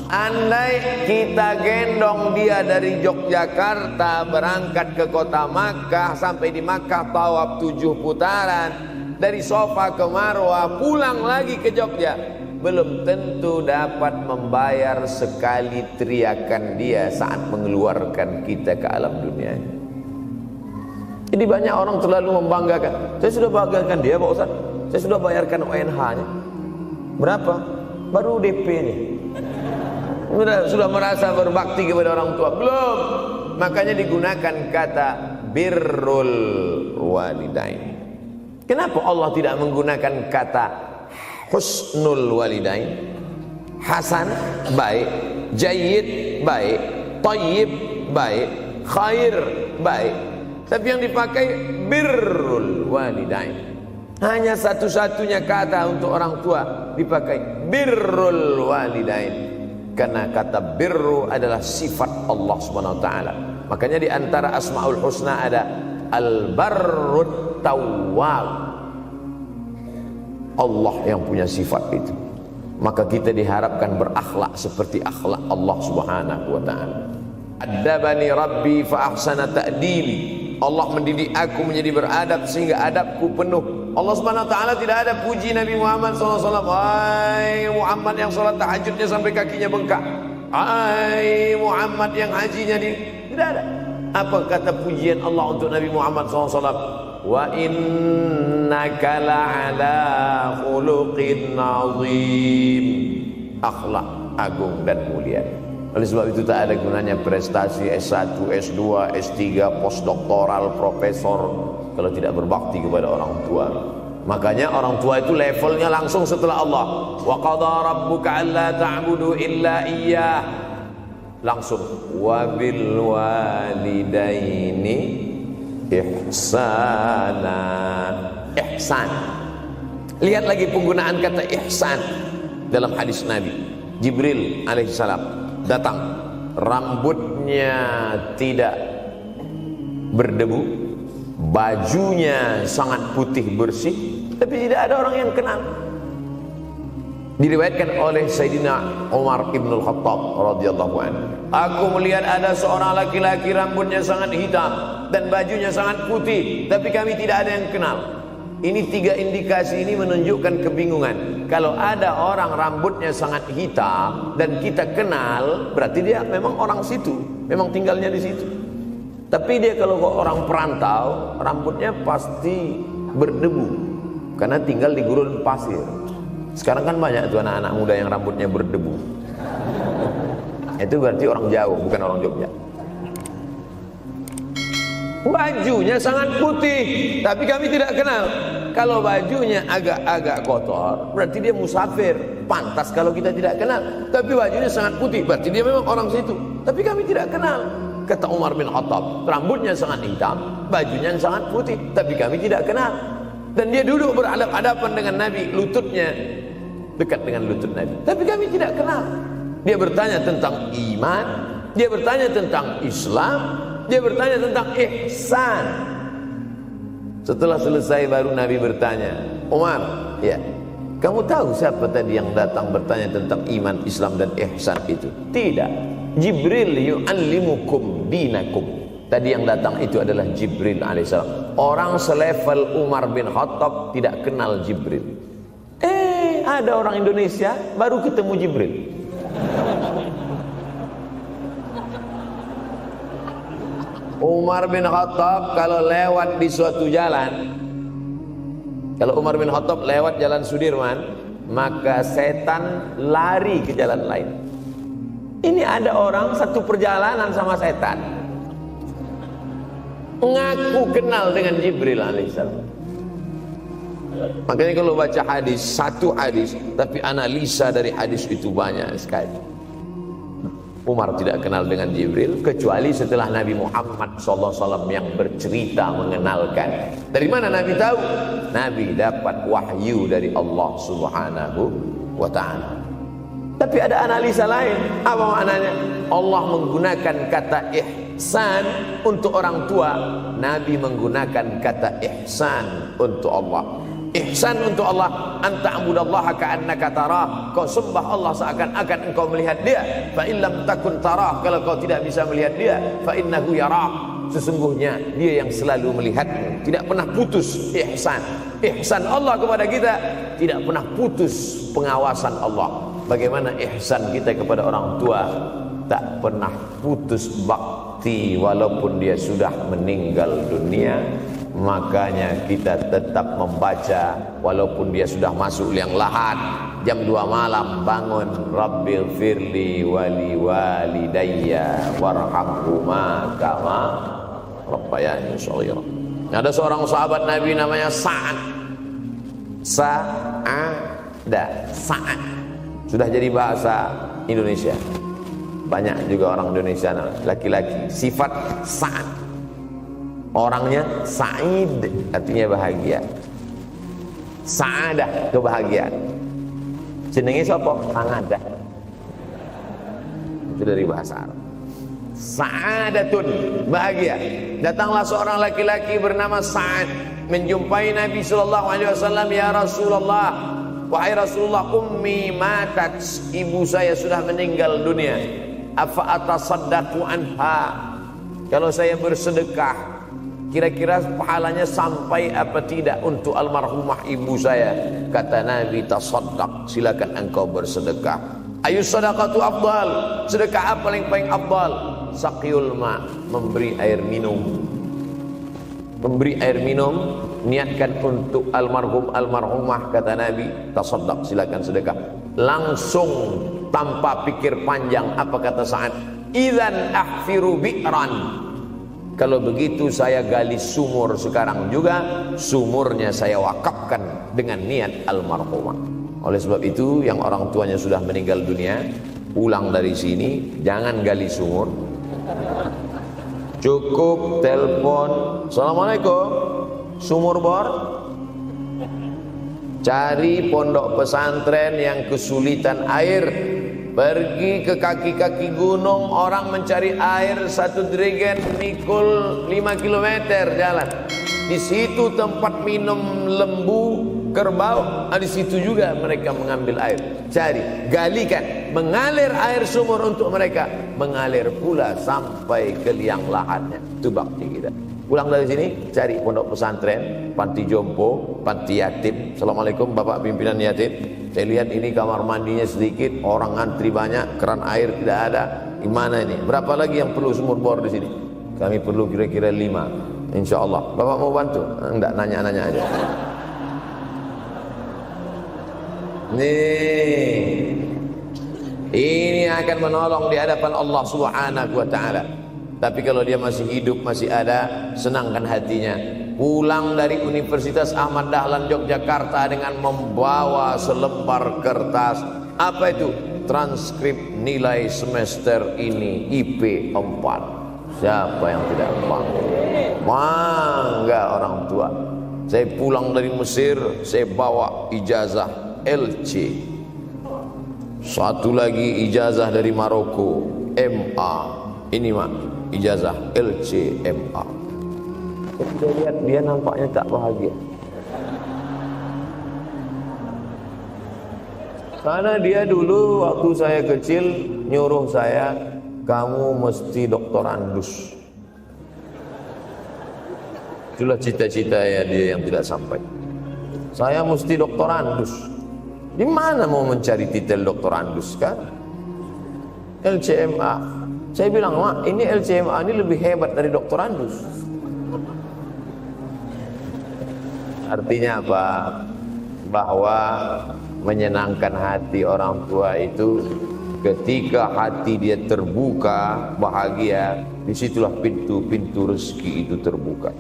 Andai kita gendong dia dari Yogyakarta berangkat ke kota Makkah, sampai di Makkah tawaf 7 putaran, dari Safa ke Marwah, pulang lagi ke Jogja, belum tentu dapat membayar sekali teriakan dia saat mengeluarkan kita ke alam dunia. Jadi banyak orang terlalu membanggakan. Saya sudah banggakan dia Pak Ustaz, saya sudah bayarkan ONH-nya. Berapa? Baru DP-nya. Sudah merasa berbakti kepada orang tua? Belum. Makanya digunakan kata birrul walidain. Kenapa Allah tidak menggunakan kata husnul walidain? Hasan baik, jayyid baik, thayyib baik, khair baik. Tapi yang dipakai birrul walidain. Hanya satu-satunya kata untuk orang tua dipakai birrul walidain. Karena kata birru adalah sifat Allah Subhanahu wa taala. Makanya di antara Asmaul Husna ada Al-Barrut Tawwab. Allah yang punya sifat itu. Maka kita diharapkan berakhlak seperti akhlak Allah Subhanahu wa taala. Adabani Rabbi fa ahsana ta'dibi. Allah mendidik aku menjadi beradab sehingga adabku penuh. Allah Subhanahu wa taala tidak ada puji Nabi Muhammad SAW. Hai Muhammad yang salat tahajudnya sampai kakinya bengkak. Hai Muhammad yang hajinya tidak ada. Apa kata pujian Allah untuk Nabi Muhammad SAW? Wa innaka la'ala khuluqin azim. Akhlak agung dan mulia. Oleh sebab itu tak ada gunanya prestasi S1, S2, S3, postdoktoral, profesor kalau tidak berbakti kepada orang tua. Makanya orang tua itu levelnya langsung setelah Allah. Wa qadha rabbuka alla ta'budu illa iyyah. Langsung wa bil walidaini ihsana. Ihsan. Lihat lagi penggunaan kata ihsan dalam hadis Nabi. Jibril alaihissalam datang, rambutnya tidak berdebu, bajunya sangat putih bersih, tapi tidak ada orang yang kenal. Diriwayatkan oleh Sayyidina Umar ibn al-Khattab radhiyallahu anhu, aku melihat ada seorang laki-laki rambutnya sangat hitam dan bajunya sangat putih, tapi kami tidak ada yang kenal. Ini tiga indikasi ini menunjukkan kebingungan. Kalau ada orang rambutnya sangat hitam dan kita kenal, berarti dia memang orang situ, memang tinggalnya di situ. Tapi dia kalau orang perantau, rambutnya pasti berdebu karena tinggal di gurun pasir. Sekarang kan banyak tuh anak-anak muda yang rambutnya berdebu. Itu berarti orang jauh, bukan orang Jogja. Bajunya sangat putih, tapi kami tidak kenal. Kalau bajunya agak-agak kotor, berarti dia musafir. Pantas kalau kita tidak kenal. Tapi bajunya sangat putih, berarti dia memang orang situ. Tapi kami tidak kenal. Kata Umar bin Khattab, rambutnya sangat hitam, bajunya sangat putih, tapi kami tidak kenal. Dan dia duduk berhadap-hadapan dengan Nabi, lututnya dekat dengan lutut Nabi, tapi kami tidak kenal. Dia bertanya tentang iman, dia bertanya tentang Islam, dia bertanya tentang ihsan. Setelah selesai baru Nabi bertanya, Umar, ya, kamu tahu siapa tadi yang datang bertanya tentang iman, Islam dan ihsan itu? Tidak. Jibril yu'allimukum dinakum. Tadi yang datang itu adalah Jibril alaihissalam. Orang selevel Umar bin Khattab tidak kenal Jibril. Ada orang Indonesia baru ketemu Jibril. Umar bin Khattab kalau lewat di suatu jalan, kalau Umar bin Khattab lewat jalan Sudirman, maka setan lari ke jalan lain. Ini ada orang satu perjalanan sama setan, ngaku kenal dengan Jibril alaihissalam. Makanya kalau baca hadis, satu hadis, tapi analisa dari hadis itu banyak sekali. Umar tidak kenal dengan Jibril kecuali setelah Nabi Muhammad SAW yang bercerita mengenalkan. Dari mana Nabi tahu? Nabi dapat wahyu dari Allah Subhanahu wa ta'ala. Tapi ada analisa lain. Apa maknanya? Allah menggunakan kata ihsan untuk orang tua, Nabi menggunakan kata ihsan untuk Allah. Ihsan untuk Allah, anta'budallaha ka'annaka tarah, kau sembah Allah seakan-akan engkau melihat dia. Fa in lam takun tarah, kalau kau tidak bisa melihat dia, fa innahu yarak, sesungguhnya dia yang selalu melihatmu. Tidak pernah putus ihsan. Ihsan Allah kepada kita, tidak pernah putus pengawasan Allah. Bagaimana ihsan kita kepada orang tua? Tak pernah putus bakti walaupun dia sudah meninggal dunia. Makanya kita tetap membaca walaupun dia sudah masuk liang lahat. Jam 2 malam bangun, Rabbil firli wali walidayya warhamhuma kama rabbayani shaghira. Ada seorang sahabat Nabi namanya Sa'ad. Sa'ad sudah jadi bahasa Indonesia. Banyak juga orang Indonesia laki-laki sifat Sa'ad. Orangnya Sa'id, artinya bahagia. Sa'adah, kebahagiaan. Jenenge sapa? Sangadah. Itu dari bahasa Arab. Sa'adatun, bahagia. Datanglah seorang laki-laki bernama Sa'ad menjumpai Nabi sallallahu alaihi wasallam, "Ya Rasulullah, wahai Rasulullah, ummi matat, ibu saya sudah meninggal dunia. Afa atasaddaqu anha? Kalau saya bersedekah, kira-kira pahalanya sampai apa tidak untuk almarhumah ibu saya?" Kata Nabi, "Tasaddaq, silakan engkau bersedekah." "Ayu sadaqatu afdal?" Sedekah apa yang paling afdal? "Saqiyul ma", memberi air minum. Memberi air minum, niatkan untuk almarhum almarhumah, kata Nabi, tasaddaq, silakan sedekah. Langsung tanpa pikir panjang, apa kata Sa'ad? "Idzan ahfiru bi'ran." Kalau begitu saya gali sumur sekarang juga, sumurnya saya wakafkan dengan niat almarhumah. Oleh sebab itu, yang orang tuanya sudah meninggal dunia, pulang dari sini jangan gali sumur, cukup telepon, "Assalamualaikum, sumur bor." Cari pondok pesantren yang kesulitan air, pergi ke kaki-kaki gunung, orang mencari air, satu jerigen mikul 5 kilometer jalan. Di situ tempat minum lembu, kerbau, di situ juga mereka mengambil air. Cari, galikan, mengalir air sumur untuk mereka, mengalir pula sampai ke liang lahatnya. Itu bakti kita. Pulang dari sini, cari pondok pesantren, panti jompo, panti yatim. "Assalamualaikum Bapak pimpinan yatim, saya lihat ini kamar mandinya sedikit, orang antri banyak, keran air tidak ada. Gimana ini? Berapa lagi yang perlu sumur bor di sini?" "Kami perlu kira-kira 5. Insya Allah. Bapak mau bantu?" "Enggak, nanya-nanya aja." Nih, ini akan menolong di hadapan Allah Subhanahu wa ta'ala. Tapi kalau dia masih hidup, masih ada, senangkan hatinya. Pulang dari Universitas Ahmad Dahlan Yogyakarta dengan membawa selembar kertas. Apa itu? Transkrip nilai semester ini IP 4. Siapa yang tidak bangga? Bangga orang tua. Saya pulang dari Mesir, saya bawa ijazah LC. Satu lagi ijazah dari Maroko, MA. Ini mak, ijazah LC MA. Kita lihat dia nampaknya tak bahagia, karena dia dulu waktu saya kecil nyuruh saya, "Kamu mesti doktorandus." Itulah cita-cita ya dia yang tidak sampai. Saya mesti doktorandus. Di mana mau mencari titel doktorandus kan? LCMA. Saya bilang, "Mak, ini LCMA ini lebih hebat dari doktorandus." Artinya apa? Bahwa menyenangkan hati orang tua itu ketika hati dia terbuka, bahagia, disitulah pintu-pintu rezeki itu terbuka.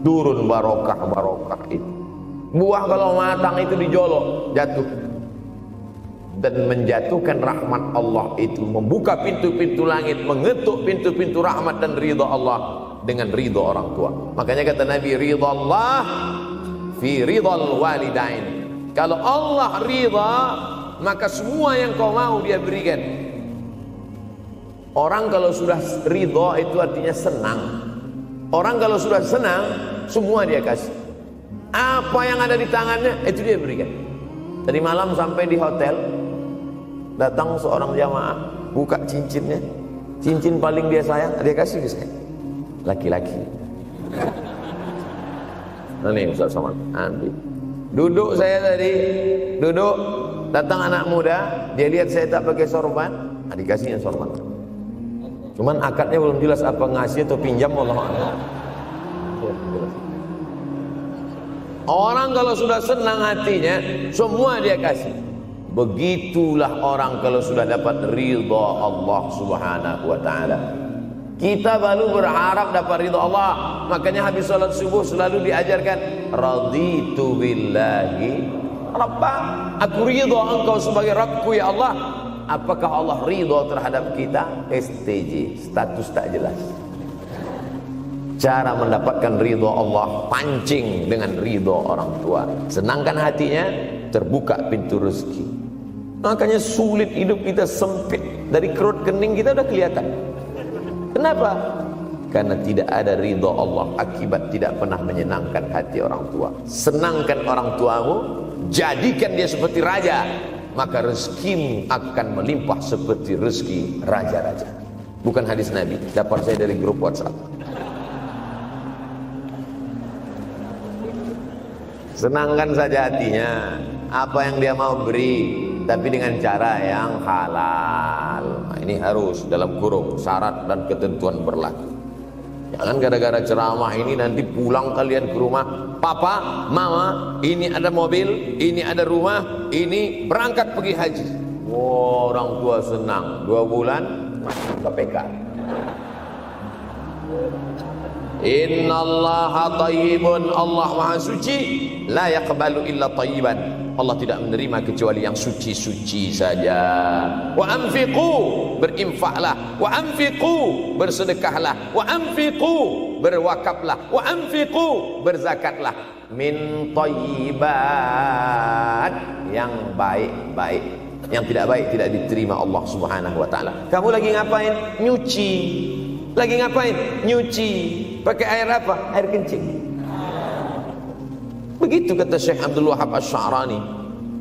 Turun barokah-barokah itu. Buah kalau matang itu dijolok, jatuh. Dan menjatuhkan rahmat Allah itu, membuka pintu-pintu langit, mengetuk pintu-pintu rahmat dan ridha Allah dengan ridha orang tua. Makanya kata Nabi, ridha Allah fi ridhal walidain. Kalau Allah ridha, maka semua yang kau mau dia berikan. Orang kalau sudah ridha itu artinya senang. Orang kalau sudah senang, semua dia kasih. Apa yang ada di tangannya, itu dia berikan. Tadi malam sampai di hotel, datang seorang jamaah, buka cincinnya. Cincin paling dia sayang, dia kasih ke saya. Laki-laki. Nah nih Ustaz Somad, ambil. Duduk saya tadi, duduk, datang anak muda, dia lihat saya tak pakai sorban, dikasihnya sorban. Cuman akadnya belum jelas apa ngasih atau pinjam, wallahu a'lam. Orang kalau sudah senang hatinya, semua dia kasih. Begitulah orang kalau sudah dapat ridha Allah Subhanahu wa ta'ala. Kita baru berharap dapat ridha Allah. Makanya habis salat subuh selalu diajarkan, raditu billahi rabba. Aku ridha engkau sebagai Rabbku ya Allah. Apakah Allah ridha terhadap kita? STJ, status tak jelas. Cara mendapatkan ridha Allah, pancing dengan ridha orang tua. Senangkan hatinya, terbuka pintu rezeki. Makanya sulit hidup kita, sempit. Dari kerut kening kita udah kelihatan. Kenapa? Karena tidak ada ridha Allah akibat tidak pernah menyenangkan hati orang tua. Senangkan orang tuamu, jadikan dia seperti raja, maka rezekimu akan melimpah seperti rezeki raja-raja. Bukan hadis Nabi, dapat saya dari grup WhatsApp. Senangkan saja hatinya, apa yang dia mau beri, tapi dengan cara yang halal. Nah, ini harus dalam kurung syarat dan ketentuan berlaku. Jangan gara-gara ceramah ini nanti pulang kalian ke rumah, papa, mama, ini ada mobil, ini ada rumah, ini berangkat pergi haji. Wow, orang tua senang, 2 bulan KPK. Innallaha thayyibun, Allah maha suci, la yaqbalu illa thayyiban. Allah tidak menerima kecuali yang suci-suci saja. Wa anfiqu, berinfaklah. Wa anfiqu, bersedekahlah. Wa anfiqu, berwakaflah. Wa anfiqu, berzakatlah. Min thayyibat, yang baik-baik. Yang tidak baik tidak diterima Allah Subhanahu wa taala. Kamu lagi ngapain? Nyuci. Lagi ngapain? Nyuci. Pakai air apa? Air kencing. Begitu kata Syekh Abdul Wahab Asy-Sya'rani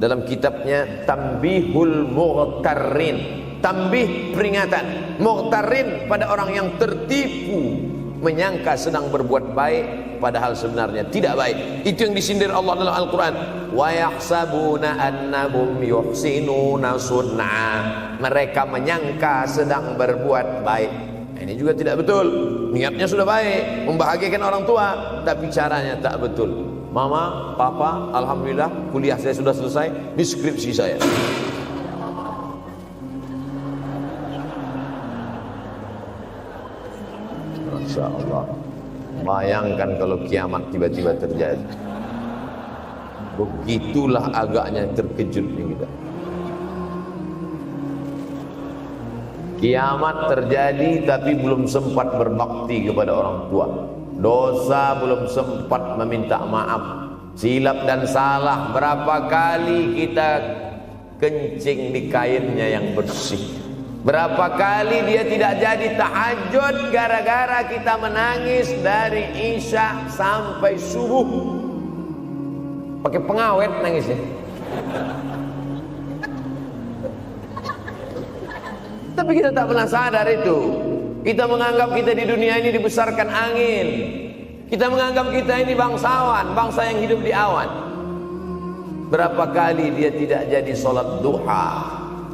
dalam kitabnya Tanbihul Mughtarrin. Tanbih, peringatan. Mughtarrin, pada orang yang tertipu, menyangka sedang berbuat baik padahal sebenarnya tidak baik. Itu yang disindir Allah dalam Al-Quran. Wa yahsabuna annahum yuhsinuna sun'a. Mereka menyangka sedang berbuat baik. Nah, ini juga tidak betul. Niatnya sudah baik, membahagiakan orang tua, tapi caranya tak betul. Mama, papa, alhamdulillah kuliah saya sudah selesai, ini skripsi saya. Masya Allah. Bayangkan kalau kiamat tiba-tiba terjadi. Begitulah agaknya terkejut kita. Kiamat terjadi tapi belum sempat berbakti kepada orang tua. Dosa belum sempat meminta maaf. Silap dan salah, berapa kali kita kencing di kainnya yang bersih. Berapa kali dia tidak jadi tahajud gara-gara kita menangis dari Isya sampai subuh. Pakai pengawet nangisnya. Tapi kita tak pernah sadar itu. Kita menganggap kita di dunia ini dibesarkan angin. Kita menganggap kita ini bangsawan, bangsa yang hidup di awan. Berapa kali dia tidak jadi sholat duha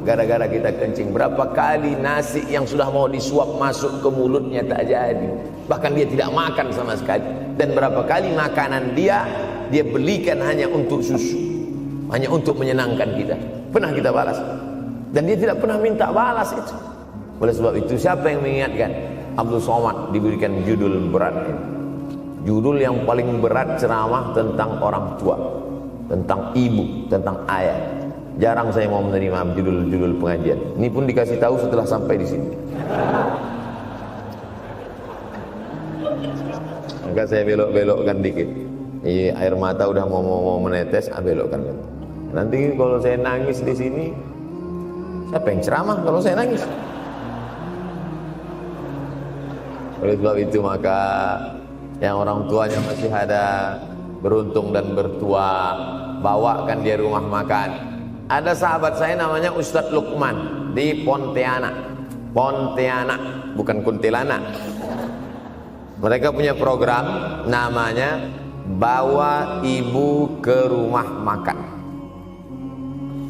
gara-gara kita kencing. Berapa kali nasi yang sudah mau disuap masuk ke mulutnya tak jadi. Bahkan dia tidak makan sama sekali. Dan berapa kali makanan dia belikan hanya untuk susu, hanya untuk menyenangkan kita. Pernah kita balas. Dan dia tidak pernah minta balas itu. Oleh sebab itu, siapa yang mengingatkan? Abdul Somad diberikan judul berat ini. Judul yang paling berat ceramah tentang orang tua, tentang ibu, tentang ayah. Jarang saya mau menerima judul-judul pengajian. Ini pun dikasih tahu setelah sampai di sini. Maka saya belok-belokkan dikit. Air mata udah mau menetes, belokkan. Nanti kalau saya nangis di sini, siapa yang ceramah kalau saya nangis? Oleh sebab itu maka yang orang tuanya masih ada, beruntung dan bertua, bawakan dia rumah makan. Ada sahabat saya namanya Ustadz Lukman di Pontianak. Pontianak, bukan Kuntilanak. Mereka punya program namanya Bawa Ibu ke Rumah Makan.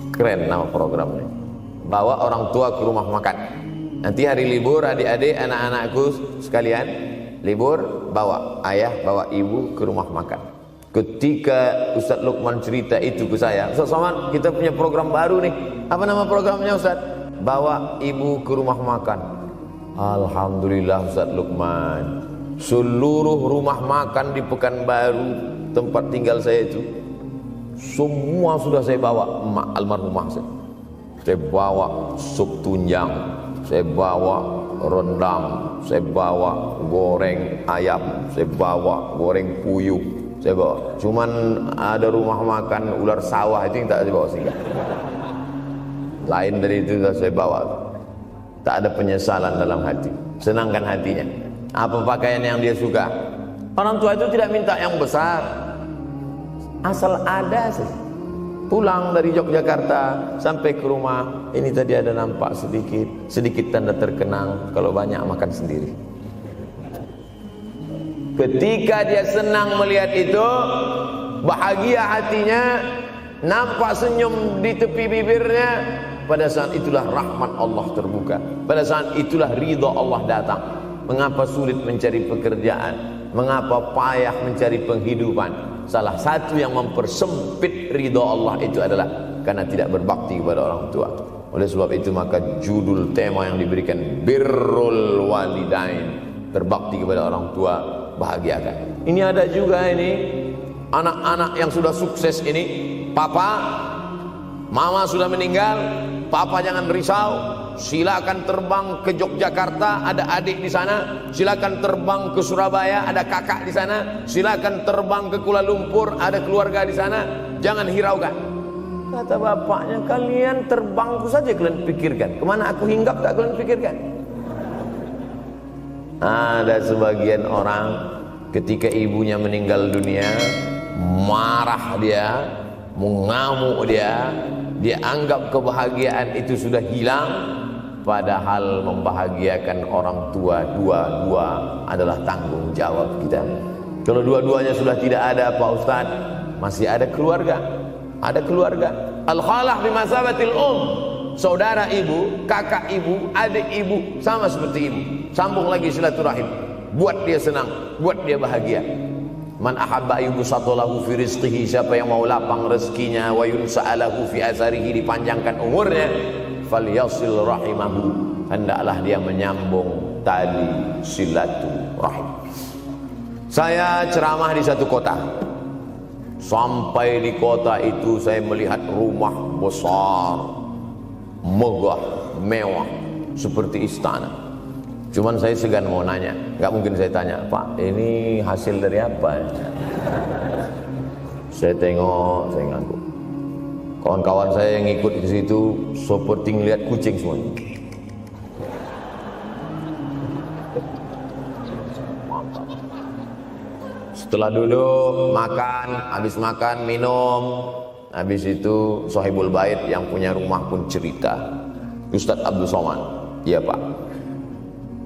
Keren nama programnya. Bawa orang tua ke rumah makan. Nanti hari libur adik-adik, anak-anakku sekalian, libur bawa ayah, bawa ibu ke rumah makan. Ketika Ustadz Lukman cerita itu ke saya, Ustadz Somad, kita punya program baru nih. Apa nama programnya Ustadz? Bawa ibu ke rumah makan. Alhamdulillah Ustadz Lukman, seluruh rumah makan di Pekanbaru tempat tinggal saya itu, semua sudah saya bawa emak almarhumah saya. Saya bawa sup tunjang, saya bawa rendang, saya bawa goreng ayam, saya bawa goreng puyuh, saya bawa. Cuman ada rumah makan ular sawah itu yang tak saya bawa singgah. Lain dari itu saya bawa. Tak ada penyesalan dalam hati. Senangkan hatinya. Apa pakaian yang dia suka. Orang tua itu tidak minta yang besar, asal ada saja. Pulang dari Yogyakarta sampai ke rumah, ini tadi ada nampak sedikit tanda terkenang. Kalau banyak makan sendiri. Ketika dia senang melihat itu, bahagia hatinya, nampak senyum di tepi bibirnya, pada saat itulah rahmat Allah terbuka. Pada saat itulah ridha Allah datang. Mengapa sulit mencari pekerjaan? Mengapa payah mencari penghidupan? Salah satu yang mempersempit ridha Allah itu adalah karena tidak berbakti kepada orang tua. Oleh sebab itu maka judul tema yang diberikan birrul walidain, berbakti kepada orang tua, bahagiakan. Ini ada juga ini anak-anak yang sudah sukses ini, papa, mama sudah meninggal, papa jangan risau, silakan terbang ke Yogyakarta, ada adik di sana, silakan terbang ke Surabaya, ada kakak di sana, silakan terbang ke Kuala Lumpur, ada keluarga di sana, jangan hiraukan. Kata bapaknya, kalian terbangku saja kalian pikirkan, kemana aku hinggap tak kalian pikirkan. Ada sebagian orang ketika ibunya meninggal dunia, marah dia, mengamuk dia anggap kebahagiaan itu sudah hilang, padahal membahagiakan orang tua dua-dua adalah tanggung jawab kita. Kalau dua-duanya sudah tidak ada Pak Ustaz, masih ada keluarga. Ada keluarga. Al-khalah bimasabatil saudara ibu, kakak ibu, adik ibu sama seperti ibu. Sambung lagi silaturahim, buat dia senang, buat dia bahagia. Man ahabba yubsatalahu fi rizqihi, siapa yang mau lapang rezekinya, wa yunsa'alahu fi azarihi, dipanjangkan umurnya, falyasil rahimahu, hendaklah dia menyambung tali silaturahim. Saya ceramah di satu kota. Sampai di kota itu saya melihat rumah besar, megah, mewah, seperti istana. Cuman saya segan mau nanya, nggak mungkin saya tanya, Pak, ini hasil dari apa? Saya tengok, saya ngaku. Kawan-kawan saya yang ikut di situ seperti ngeliat kucing semuanya. Setelah duduk, makan, habis makan, minum, habis itu Sohibul Bait yang punya rumah pun cerita, Ustadz Abdul Somad, iya Pak,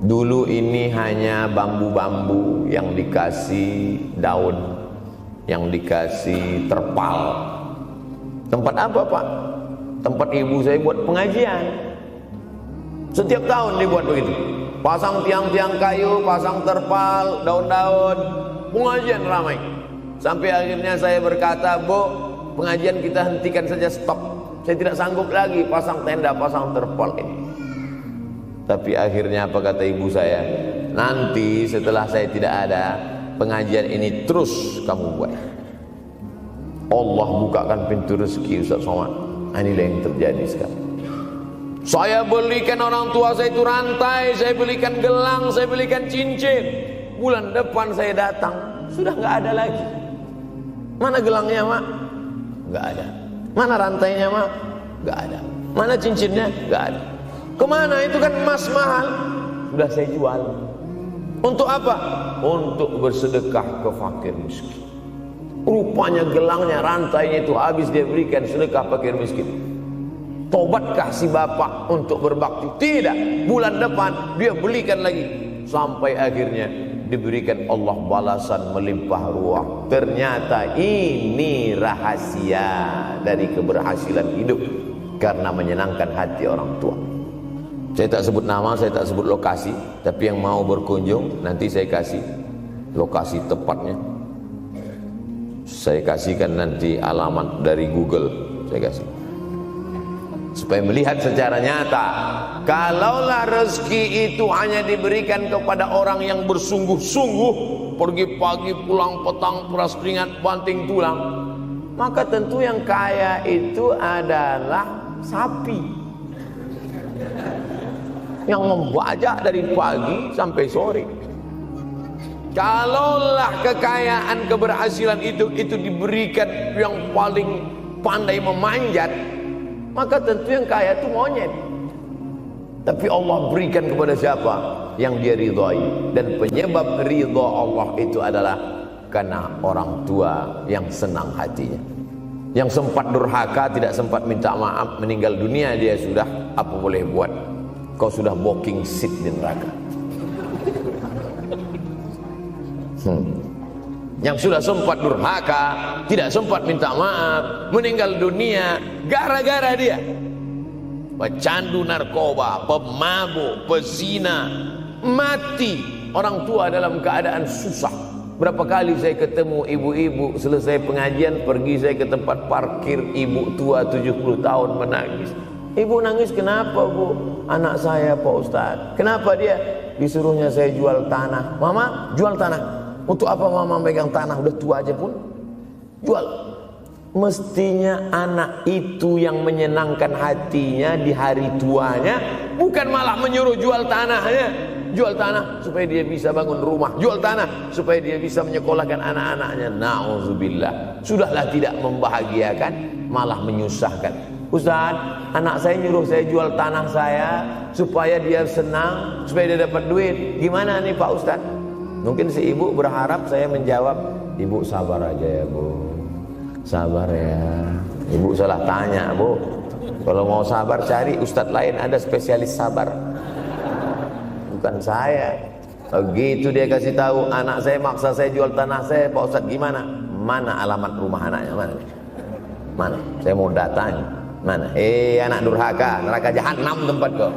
dulu ini hanya bambu-bambu yang dikasih daun, yang dikasih terpal. Tempat apa Pak? Tempat ibu saya buat pengajian. Setiap tahun dibuat begitu. Pasang tiang-tiang kayu, pasang terpal, daun-daun, pengajian ramai. Sampai akhirnya saya berkata, Bu, pengajian kita hentikan saja, stop. Saya tidak sanggup lagi pasang tenda, pasang terpal ini. Tapi akhirnya apa kata ibu saya? Nanti setelah saya tidak ada, pengajian ini terus kamu buat. Allah bukakan pintu rezeki Ustaz Somad. Inilah yang terjadi sekarang. Saya belikan orang tua saya itu rantai, saya belikan gelang, saya belikan cincin. Bulan depan saya datang, sudah nggak ada lagi. Mana gelangnya Mak? Nggak ada. Mana rantainya Mak? Nggak ada. Mana cincinnya? Nggak ada. Kemana? Itu kan emas mahal. Sudah saya jual. Untuk apa? Untuk bersedekah ke fakir miskin. Rupanya gelangnya, rantainya itu habis dia berikan sedekah fakir miskin. Tobatkah si bapak untuk berbakti? Tidak. Bulan depan dia belikan lagi. Sampai akhirnya diberikan Allah balasan melimpah ruah. Ternyata ini rahasia dari keberhasilan hidup, karena menyenangkan hati orang tua. Saya tak sebut nama, saya tak sebut lokasi, tapi yang mau berkunjung nanti saya kasih lokasi tepatnya. Saya kasihkan nanti alamat dari Google, saya kasih, supaya melihat secara nyata. Kalaulah rezeki itu hanya diberikan kepada orang yang bersungguh-sungguh, pergi pagi pulang petang, peras keringat banting tulang, maka tentu yang kaya itu adalah sapi yang membajak dari pagi sampai sore. Kalaulah kekayaan, keberhasilan itu diberikan yang paling pandai memanjat, maka tentu yang kaya itu monyet. Tapi Allah berikan kepada siapa yang dia ridhai. Dan penyebab ridha Allah itu adalah karena orang tua yang senang hatinya. Yang sempat durhaka, tidak sempat minta maaf, meninggal dunia dia sudah, apa boleh buat? Kau sudah booking seat di neraka. Yang sudah sempat durhaka, tidak sempat minta maaf, meninggal dunia gara-gara dia pecandu narkoba, pemabuk, pezina, mati. Orang tua dalam keadaan susah. Berapa kali saya ketemu ibu-ibu selesai pengajian, pergi saya ke tempat parkir, ibu tua 70 tahun menangis. Ibu nangis kenapa bu? Anak saya Pak Ustadz. Kenapa dia? Disuruhnya saya jual tanah. Mama jual tanah. Untuk apa mama megang tanah? Udah tua aja pun jual. Mestinya anak itu yang menyenangkan hatinya di hari tuanya, bukan malah menyuruh jual tanahnya. Jual tanah supaya dia bisa bangun rumah, jual tanah supaya dia bisa menyekolahkan anak-anaknya. Na'udzubillah. Sudahlah tidak membahagiakan, malah menyusahkan. Ustaz, anak saya nyuruh saya jual tanah saya supaya dia senang, supaya dia dapat duit. Gimana nih Pak Ustaz? Mungkin si ibu berharap saya menjawab, ibu sabar aja ya bu, sabar ya. Ibu salah tanya bu. Kalau mau sabar cari ustadz lain, ada spesialis sabar, bukan saya. Begitu dia kasih tahu, anak saya maksa saya jual tanah saya, Pak Ustadz gimana? Mana alamat rumah anaknya? Mana? Saya mau datang. Mana? Anak durhaka, neraka jahanam tempat kau.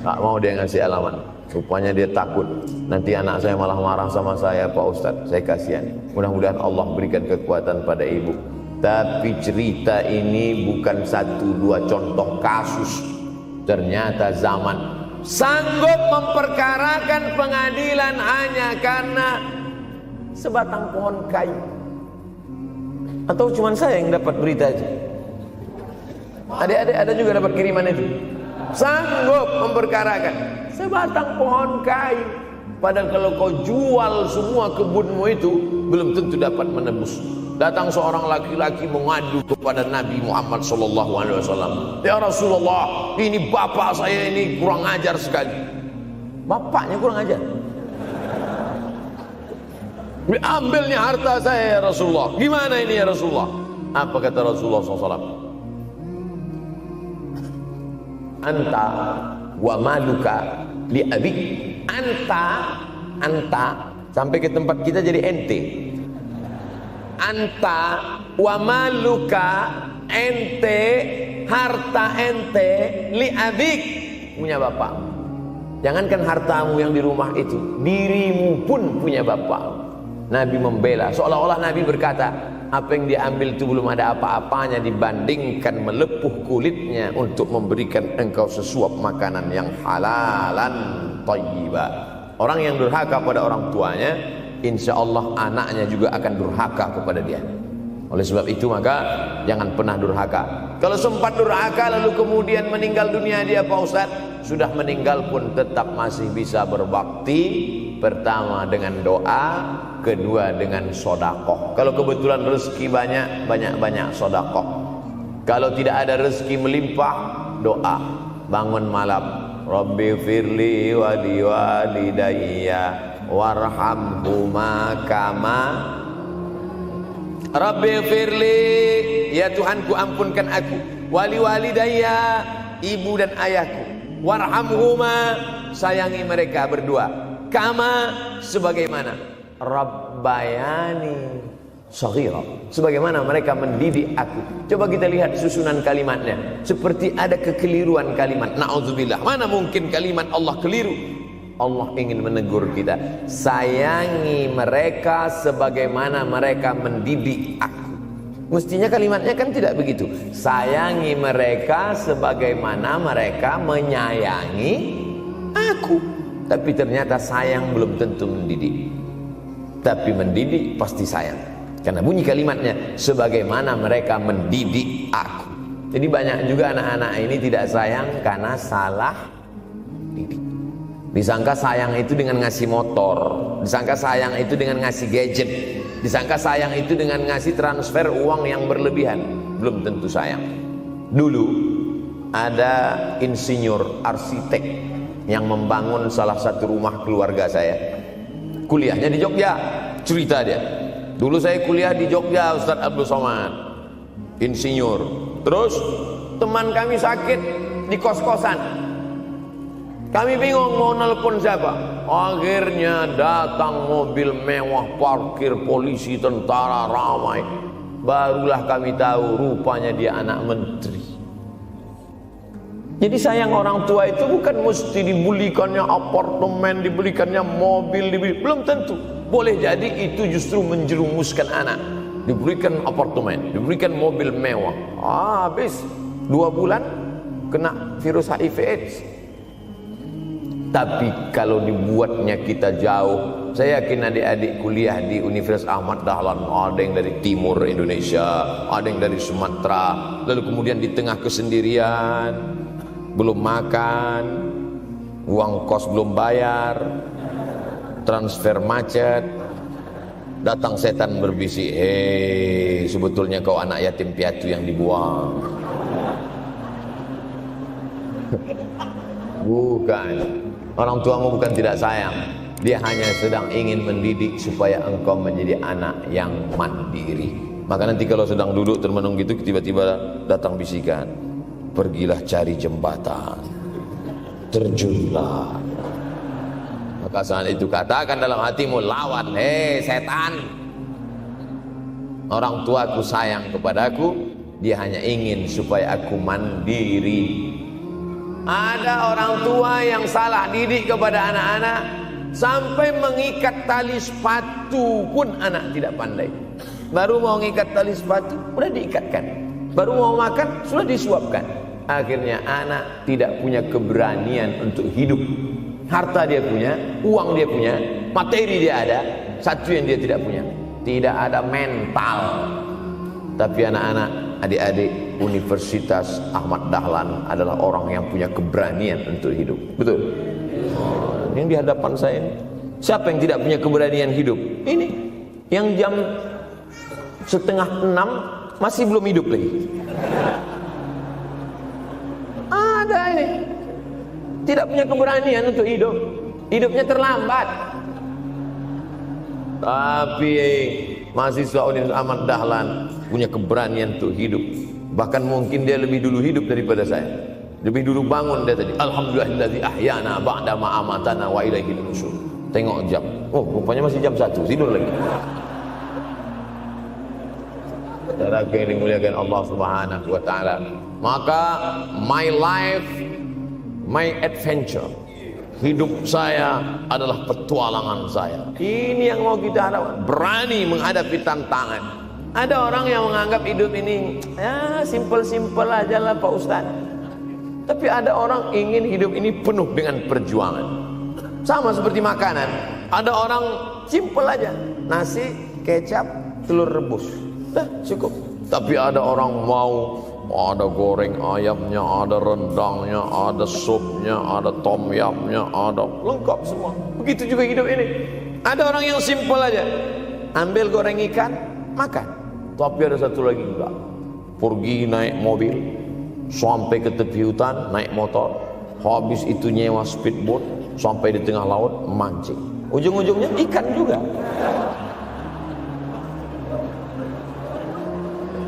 Tak mau dia ngasih alamat. Rupanya dia takut nanti anak saya malah marah sama saya, Pak Ustadz. Saya kasihan. Mudah-mudahan Allah berikan kekuatan pada ibu. Tapi cerita ini bukan satu dua contoh kasus. Ternyata zaman sanggup memperkarakan pengadilan hanya karena sebatang pohon kayu. Atau cuma saya yang dapat berita aja? Adik-adik ada juga dapat kiriman itu? Sanggup memperkarakan sebatang pohon kayu. Padahal kalau kau jual semua kebunmu itu, belum tentu dapat menebus. Datang seorang laki-laki mengadu kepada Nabi Muhammad SAW. Ya Rasulullah, ini bapak saya ini kurang ajar sekali. Bapaknya kurang ajar. Diambilnya harta saya ya Rasulullah. Gimana ini ya Rasulullah? Apa kata Rasulullah SAW? Anta wa maluka li abik. Anta sampai ke tempat kita jadi ente. Anta wa maluka, ente, harta ente, li abik, punya bapak. Jangankan hartamu yang di rumah itu, dirimu pun punya bapak. Nabi membela, seolah-olah Nabi berkata, apa yang diambil itu belum ada apa-apanya dibandingkan melepuh kulitnya untuk memberikan engkau sesuap makanan yang halalan thayyibah. Orang yang durhaka pada orang tuanya, insya Allah anaknya juga akan durhaka kepada dia. Oleh sebab itu maka jangan pernah durhaka. Kalau sempat durhaka lalu kemudian meninggal dunia dia, Pak Ustaz, sudah meninggal pun tetap masih bisa berbakti. Pertama dengan doa, kedua dengan sodakoh. Kalau kebetulan rezeki banyak sodakoh. Kalau tidak ada rezeki melimpah, doa. Bangun malam, Rabbi firli wali walidayya warhamhuma kama Rabbi firli, ya Tuhanku ampunkan aku, wali walidayya, ibu dan ayahku, warhamhuma, sayangi mereka berdua, kama, sebagaimana rabbayani shaghira, sebagaimana mereka mendidik aku. Coba kita lihat susunan kalimatnya, seperti ada kekeliruan kalimat. Na'udzubillah, mana mungkin kalimat Allah keliru. Allah ingin menegur kita, sayangi mereka sebagaimana mereka mendidik aku. Mestinya kalimatnya kan tidak begitu. Sayangi mereka sebagaimana mereka menyayangi aku. Tapi ternyata sayang belum tentu mendidik. Tapi mendidik pasti sayang. Karena bunyi kalimatnya, sebagaimana mereka mendidik aku. Jadi banyak juga anak-anak ini tidak sayang karena salah didik. Disangka sayang itu dengan ngasih motor, disangka sayang itu dengan ngasih gadget, disangka sayang itu dengan ngasih transfer uang yang berlebihan. belum tentu sayang. Dulu ada insinyur arsitek yang membangun salah satu rumah keluarga saya. Kuliahnya di Jogja. Cerita dia, dulu saya kuliah di Jogja, Ustadz Abdul Somad, insinyur. Terus teman kami sakit di kos-kosan. Kami bingung mau nelpon siapa. Akhirnya datang mobil mewah, parkir polisi, tentara, ramai. Barulah kami tahu rupanya dia anak menteri. Jadi sayang orang tua itu bukan mesti dibelikannya apartemen, dibelikannya mobil, belum tentu. Boleh jadi itu justru menjerumuskan anak. Diberikan apartemen, diberikan mobil mewah. Habis 2 bulan kena virus HIV AIDS. Tapi kalau dibuatnya kita jauh, saya yakin adik-adik kuliah di Universitas Ahmad Dahlan, ada yang dari timur Indonesia, ada yang dari Sumatera, lalu kemudian di tengah kesendirian, belum makan, uang kos belum bayar, transfer macet, datang setan berbisik, hei, sebetulnya kau anak yatim piatu yang dibuang. Bukan. Orang tuamu bukan tidak sayang, dia hanya sedang ingin mendidik supaya engkau menjadi anak yang mandiri. Maka nanti kalau sedang duduk termenung gitu, tiba-tiba datang bisikan, pergilah cari jembatan, terjunlah. Maka saat itu katakan dalam hatimu, lawan, hei setan. Orang tuaku sayang kepadaku, dia hanya ingin supaya aku mandiri. Ada orang tua yang salah didik kepada anak-anak, sampai mengikat tali sepatu pun anak tidak pandai. Baru mau mengikat tali sepatu, sudah diikatkan. Baru mau makan, sudah disuapkan. Akhirnya anak tidak punya keberanian untuk hidup. Harta dia punya, uang dia punya, materi dia ada, satu yang dia tidak punya, tidak ada mental. Tapi anak-anak, adik-adik Universitas Ahmad Dahlan adalah orang yang punya keberanian untuk hidup. Betul? Yang di hadapan saya ini, siapa yang tidak punya keberanian hidup? Ini yang jam 5:30 masih belum hidup lagi. Ada ini tidak punya keberanian untuk hidup, hidupnya terlambat. Tapi mahasiswa Universitas Ahmad Dahlan punya keberanian untuk hidup. Bahkan mungkin dia lebih dulu hidup daripada saya. Lebih dulu bangun dia tadi. Alhamdulillahillazi ahyana ba'da ma amatana wa ilaihil nusyur. Tengok jam. Oh, rupanya masih jam 1, tidur lagi. Saudara yang dimuliakan Allah Subhanahu wa taala. Maka my life, my adventure. Hidup saya adalah petualangan saya. Ini yang mau kita harapkan. Berani menghadapi tantangan. Ada orang yang menganggap hidup ini ya simpel-simpel aja lah Pak Ustadz. Tapi ada orang ingin hidup ini penuh dengan perjuangan. Sama seperti makanan. Ada orang simpel aja, nasi, kecap, telur rebus, dah cukup. Tapi ada orang mau ada goreng ayamnya, ada rendangnya, ada supnya, ada tom yamnya, ada lengkap semua. Begitu juga hidup ini. Ada orang yang simpel aja, ambil goreng ikan, makan. Tapi ada satu lagi enggak, pergi naik mobil sampai ke tepi hutan, naik motor, habis itu nyewa speedboat sampai di tengah laut mancing. Ujung-ujungnya ikan juga.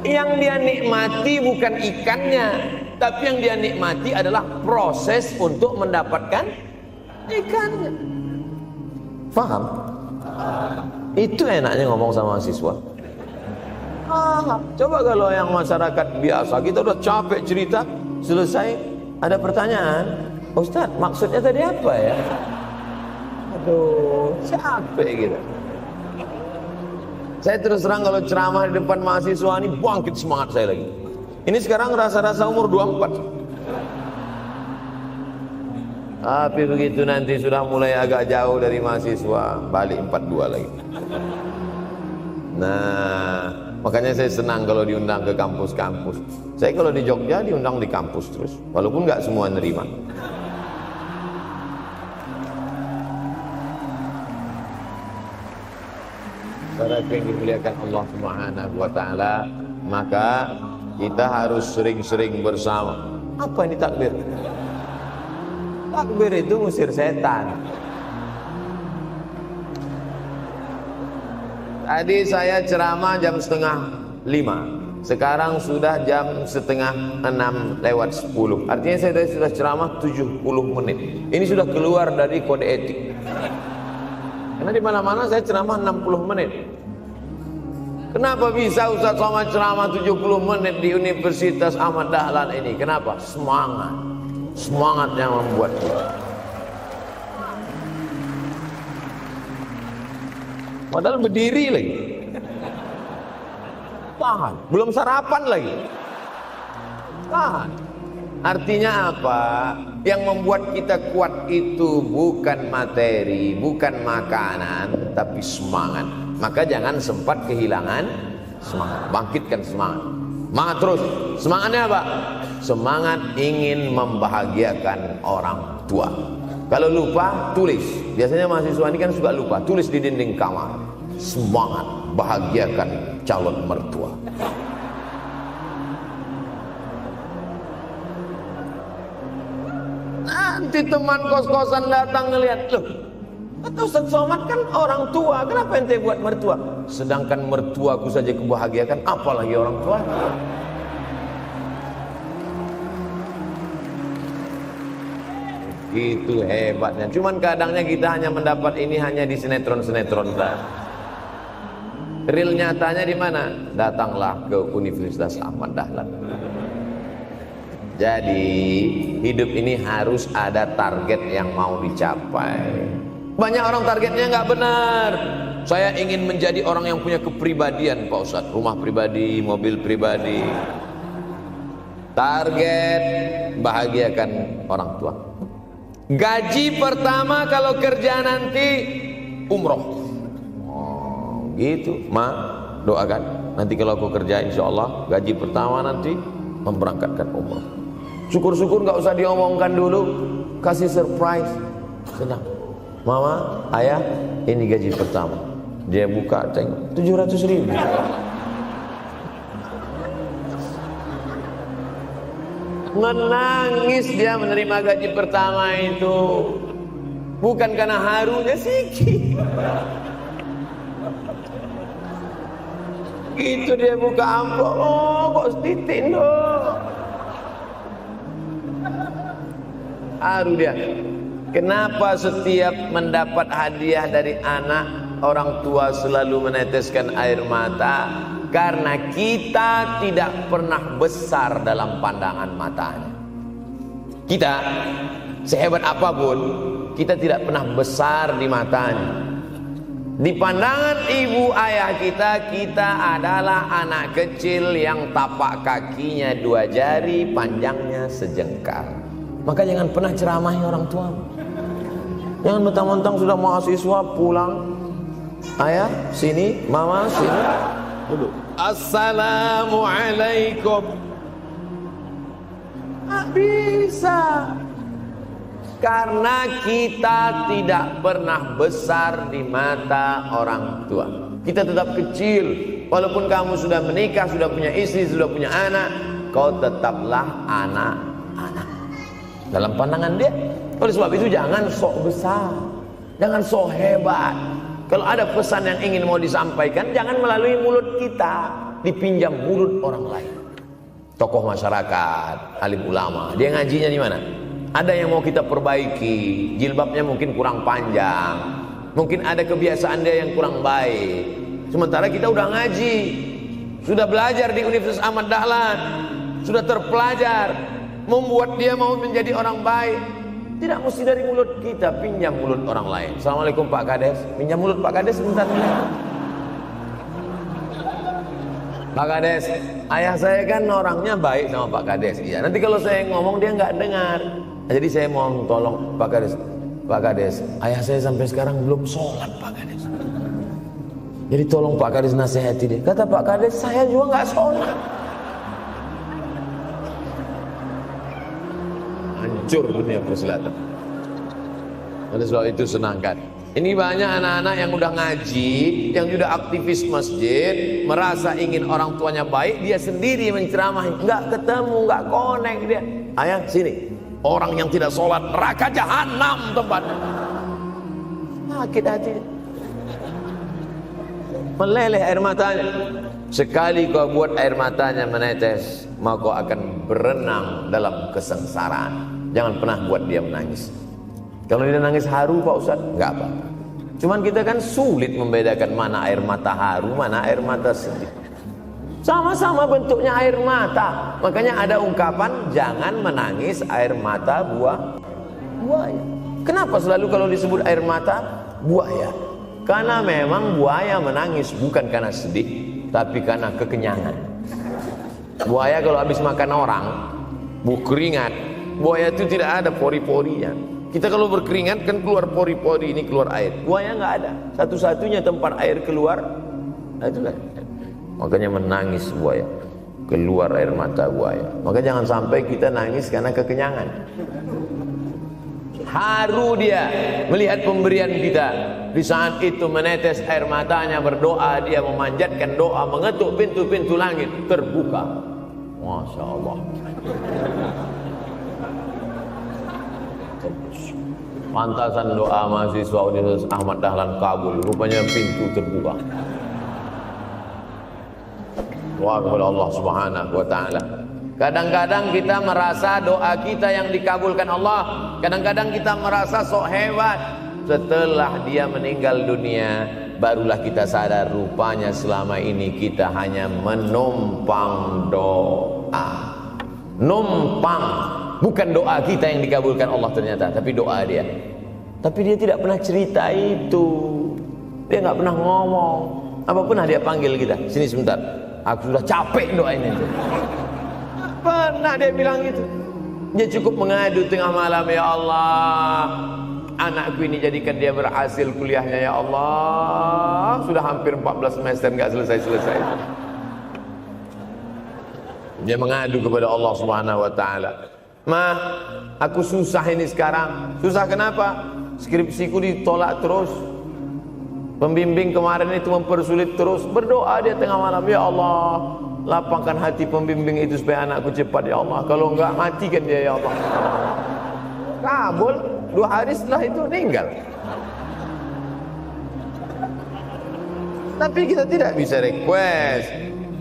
Yang dia nikmati bukan ikannya, tapi yang dia nikmati adalah proses untuk mendapatkan ikannya. Faham? Itu enaknya ngomong sama mahasiswa. Coba kalau yang masyarakat biasa, kita udah capek cerita, selesai ada pertanyaan, Ustadz maksudnya tadi apa ya? Aduh, capek gitu. Saya terus terang kalau ceramah di depan mahasiswa ini bangkit semangat saya lagi. Ini sekarang rasa-rasa umur 24. Tapi begitu nanti sudah mulai agak jauh dari mahasiswa, balik 42 lagi. Nah, makanya saya senang kalau diundang ke kampus-kampus. Saya kalau di Jogja diundang di kampus terus, walaupun nggak semua nerima. Saudara yang dimuliakan Allah Subhanahu wa taala, maka Kita harus sering-sering bersama. Apa ini takbir? Takbir itu ngusir setan. Tadi saya ceramah jam 4:30. Sekarang sudah jam 5:30 Artinya saya sudah ceramah 70 menit. Ini sudah keluar dari kode etik. Karena di mana-mana saya ceramah 60 menit. Kenapa bisa Ustaz Somad ceramah 70 menit di Universitas Ahmad Dahlan ini? Kenapa? Semangat. Semangat yang membuat kita. Padahal berdiri lagi. Tahan. Belum sarapan lagi. Tahan. Artinya apa? Yang membuat kita kuat itu bukan materi, bukan makanan, tapi semangat. Maka jangan sempat kehilangan semangat. Bangkitkan semangat. Semangat terus. Semangatnya apa? Semangat ingin membahagiakan orang tua. Kalau lupa, tulis. Biasanya mahasiswa ini kan suka lupa. Tulis di dinding kamar. Semangat bahagiakan calon mertua. Nanti teman kos-kosan datang ngelihat, loh, kata Ustaz Somad kan orang tua, kenapa ente buat mertua? Sedangkan mertuaku saja kebahagiakan, apalagi orang tua. Itu hebatnya. Cuman kadangnya kita hanya mendapat ini hanya di sinetron-sinetron. Real nyatanya di mana? Datanglah ke Universitas Ahmad Dahlan. Jadi hidup ini harus ada target yang mau dicapai. Banyak orang targetnya nggak benar. Saya ingin menjadi orang yang punya kepribadian, Pak Ustadz. Rumah pribadi, mobil pribadi. Target bahagiakan orang tua. Gaji pertama kalau kerja nanti umroh. Oh, gitu. Ma, doakan. Nanti kalau aku kerja insya Allah gaji pertama nanti memberangkatkan umroh. Syukur-syukur nggak usah diomongkan dulu, kasih surprise, senang. Mama, ayah, ini gaji pertama. Dia buka, tengok 700.000. Menangis dia menerima gaji pertama itu, bukan karena harunya sikit. Itu dia buka amplop, oh kok setitin dong. Haru dia. Kenapa setiap mendapat hadiah dari anak, orang tua selalu meneteskan air mata? Karena kita tidak pernah besar dalam pandangan matanya. Kita sehebat apapun, kita tidak pernah besar di matanya. Di pandangan ibu ayah kita, kita adalah anak kecil yang tapak kakinya 2 jari, panjangnya sejengkal. Maka jangan pernah ceramahi orang tua. Jangan mentang-mentang sudah mahasiswa pulang, ayah sini, mama sini, duduk. Assalamualaikum. Nggak bisa. Karena kita tidak pernah besar di mata orang tua. Kita tetap kecil. Walaupun kamu sudah menikah, sudah punya istri, sudah punya anak, kau tetaplah anak-anak dalam pandangan dia. Oleh sebab itu jangan sok besar, jangan sok hebat. Kalau ada pesan yang ingin mau disampaikan, jangan melalui mulut kita, dipinjam mulut orang lain. Tokoh masyarakat, alim ulama, dia ngajinya di mana? Ada yang mau kita perbaiki, jilbabnya mungkin kurang panjang, mungkin ada kebiasaan dia yang kurang baik. Sementara kita udah ngaji, sudah belajar di Universitas Ahmad Dahlan, sudah terpelajar, membuat dia mau menjadi orang baik. Tidak mesti dari mulut kita, pinjam mulut orang lain. Assalamualaikum Pak Kades, pinjam mulut Pak Kades sebentar. Pak Kades, ayah saya kan orangnya baik sama Pak Kades. Iya, nanti kalau saya ngomong dia nggak dengar. Jadi saya mohon tolong Pak Kades. Pak Kades, ayah saya sampai sekarang belum sholat Pak Kades. Jadi tolong Pak Kades nasihati dia. Kata Pak Kades, saya juga nggak sholat. Hancur dunia persilatan. Oleh sebab itu senangkan. Ini banyak anak-anak yang udah ngaji, yang sudah aktivis masjid, merasa ingin orang tuanya baik, dia sendiri menceramahi, nggak ketemu, nggak connect dia. Ayah sini, orang yang tidak sholat neraka jahanam tempatnya. Sakit hati, meleleh air matanya. Sekali kau buat air matanya menetes, maka kau akan berenang dalam kesengsaraan. Jangan pernah buat dia menangis. Kalau dia nangis haru Pak Ustaz, nggak apa-apa. Cuman kita kan sulit membedakan mana air mata haru, mana air mata sedih. Sama-sama bentuknya air mata. Makanya ada ungkapan jangan menangis air mata buaya. Kenapa selalu kalau disebut air mata buaya? Karena memang buaya menangis bukan karena sedih, tapi karena kekenyangan. Buaya kalau habis makan orang, keringat, buaya itu tidak ada pori-porinya. Kita kalau berkeringat kan keluar pori-pori, ini keluar air. Buaya nggak ada. Satu-satunya tempat air keluar, itulah. Makanya menangis buaya, keluar air mata buaya. Maka jangan sampai kita nangis karena kekenyangan. Haru dia melihat pemberian kita. Di saat itu menetes air matanya, berdoa, dia memanjatkan doa, mengetuk pintu-pintu langit, terbuka. Masya Allah. Pantasan doa mahasiswa Universitas Ahmad Dahlan kabul, rupanya pintu terbuka. Wa kepada Allah Subhanahu wa taala. Kadang-kadang kita merasa doa kita yang dikabulkan Allah, kadang-kadang kita merasa sok hebat. Setelah dia meninggal dunia, barulah kita sadar rupanya selama ini kita hanya menumpang doa. Numpang, bukan doa kita yang dikabulkan Allah ternyata, tapi doa dia. Tapi dia tidak pernah cerita itu. Dia nggak pernah ngomong. Apa pernah dia panggil kita? Sini sebentar. Aku sudah capek doain itu. Pernah dia bilang gitu. Dia cukup mengadu tengah malam, ya Allah, anakku ini jadikan dia berhasil kuliahnya, ya Allah. Sudah hampir 14 semester nggak selesai-selesai. Dia mengadu kepada Allah Subhanahu wa taala. Ma, aku susah ini sekarang. Susah kenapa? Skripsiku ditolak terus. Pembimbing kemarin itu mempersulit terus. Berdoa dia tengah malam, ya Allah, lapangkan hati pembimbing itu supaya anakku cepat, ya Allah. Kalau enggak, matikan dia, ya Allah. Kabul, 2 hari setelah itu meninggal. Tapi kita tidak bisa request.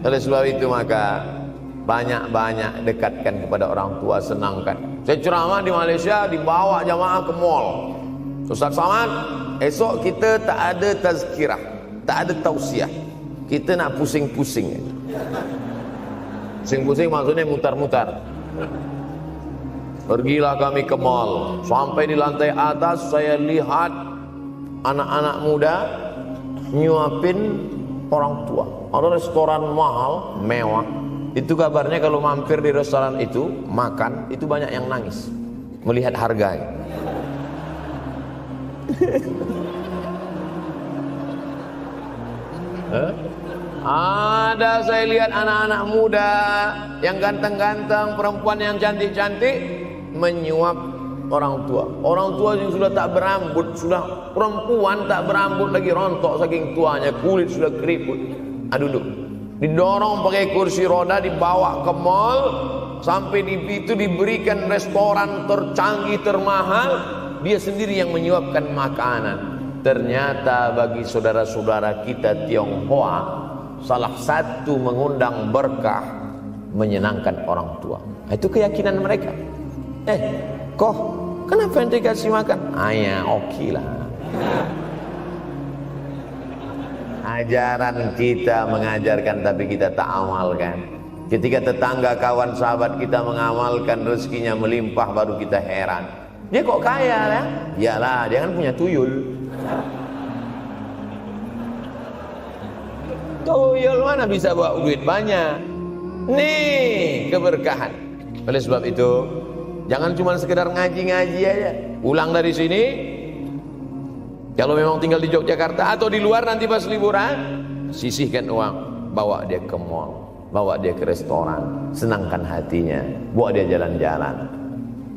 Oleh sebab itu maka banyak-banyak dekatkan kepada orang tua, senangkan. Saya ceramah di Malaysia, dibawa jamaah ke mall. Ustaz Samad, esok kita tak ada tazkirah, tak ada tausiah. Kita nak pusing-pusing. Pusing-pusing maksudnya mutar-mutar. Pergilah kami ke mall. Sampai di lantai atas saya lihat anak-anak muda nyuapin orang tua. Ada restoran mahal, mewah. Itu kabarnya kalau mampir di restoran itu, makan, itu banyak yang nangis melihat harganya. Ada saya lihat anak-anak muda yang ganteng-ganteng, perempuan yang cantik-cantik menyuap orang tua. Orang tua yang sudah tak berambut, sudah perempuan tak berambut lagi, rontok saking tuanya, kulit sudah keriput. Duduk, didorong pakai kursi roda, dibawa ke mall, sampai di situ diberikan restoran tercanggih, termahal. Dia sendiri yang menyuapkan makanan. Ternyata bagi saudara-saudara kita Tionghoa, salah satu mengundang berkah menyenangkan orang tua. Itu keyakinan mereka. Kok kenapa yang dikasih makan? Ya oke lah. Ajaran kita mengajarkan tapi kita tak amalkan. Ketika tetangga, kawan, sahabat kita mengamalkan, rezekinya melimpah, baru kita heran. Dia kok kaya ya? Iyalah, dia kan punya tuyul. Tuyul mana bisa bawa duit banyak? Nih keberkahan. Oleh sebab itu, jangan cuma sekedar ngaji-ngaji aja. Pulang dari sini, kalau memang tinggal di Yogyakarta atau di luar nanti pas liburan, sisihkan uang, bawa dia ke mall, bawa dia ke restoran, senangkan hatinya, bawa dia jalan-jalan.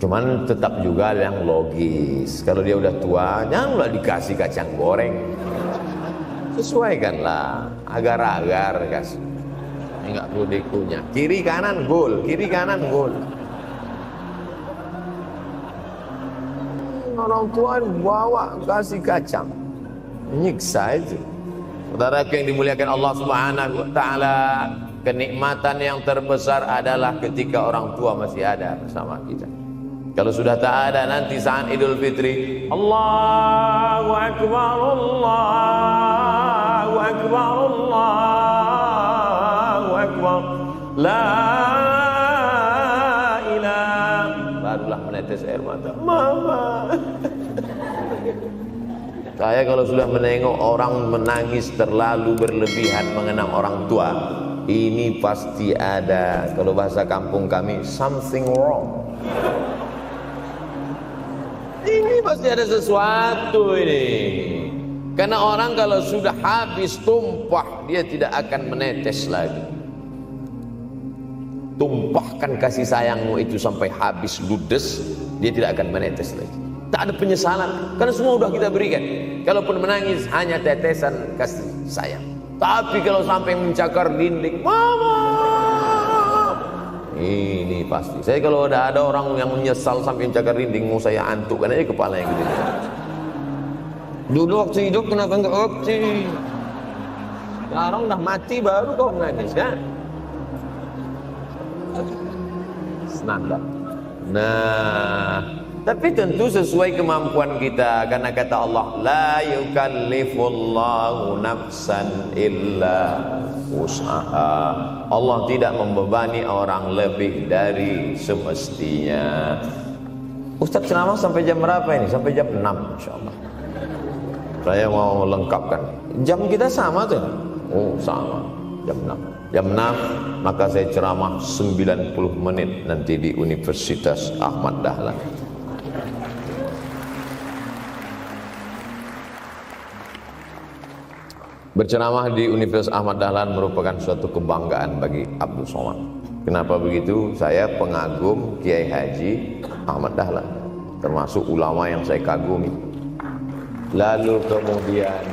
Cuman tetap juga yang logis. Kalau dia udah tua, janganlah dikasih kacang goreng. Sesuaikanlah, agar-agar kasih. Enggak perlu dikunyah. Kiri kanan gol, kiri kanan gol. Orang tua bawa kasih kacang, nyiksa itu. Saudara yang dimuliakan Allah Subhanahu wa taala, kenikmatan yang terbesar adalah ketika orang tua masih ada bersama kita. Kalau sudah tak ada, nanti saat Idul Fitri, Allahu Akbar, Allahu Akbar, Allahu Akbar, la ilaha, barulah menetes air mata. Mama. Saya kalau sudah menengok orang menangis terlalu berlebihan mengenang orang tua, ini pasti ada, kalau bahasa kampung kami, something wrong. Ini pasti ada sesuatu ini. Karena orang kalau sudah habis tumpah, dia tidak akan menetes lagi. Tumpahkan kasih sayangmu itu sampai habis ludes, dia tidak akan menetes lagi. Tak ada penyesalan, karena semua sudah kita berikan. Kalaupun menangis hanya tetesan kasih sayang. Tapi kalau sampai mencakar dinding, mama, ini pasti. Saya kalau ada orang yang menyesal sampai mencakar dinding, mau saya antukkan aja kepala yang gede. Dulu waktu hidup kenapa enggak opti? Sekarang udah mati baru kau menangis kan? Senang. Nah, tapi tentu sesuai kemampuan kita, karena kata Allah, la yukallifullahu nafsan illa wus'aha. Allah tidak membebani orang lebih dari semestinya. Ustaz ceramah sampai jam berapa ini? Sampai jam 6 insyaallah. Saya mau lengkapkan. Jam kita sama tuh. Oh, sama. Jam 6. Jam 6 maka saya ceramah 90 menit nanti di Universitas Ahmad Dahlan. Berceramah di Universitas Ahmad Dahlan merupakan suatu kebanggaan bagi Abdul Somad. Kenapa begitu? Saya pengagum Kiai Haji Ahmad Dahlan, termasuk ulama yang saya kagumi. Lalu kemudian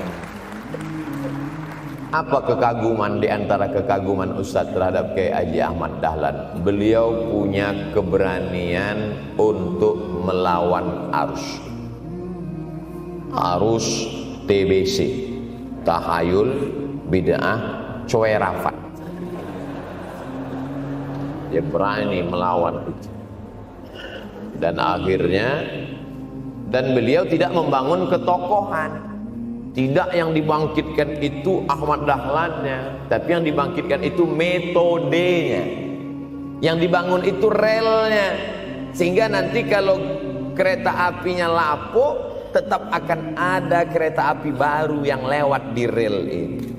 apa kekaguman di antara kekaguman Ustadz terhadap Kiai Haji Ahmad Dahlan? Beliau punya keberanian untuk melawan arus TBC, tahayul, bid'ah, coerafat. Dia berani melawan itu. Dan akhirnya, dan beliau tidak membangun ketokohan. Tidak yang dibangkitkan itu Ahmad Dahlannya, tapi yang dibangkitkan itu metodenya. Yang dibangun itu relnya. Sehingga nanti kalau kereta apinya lapuk, tetap akan ada kereta api baru yang lewat di rel ini.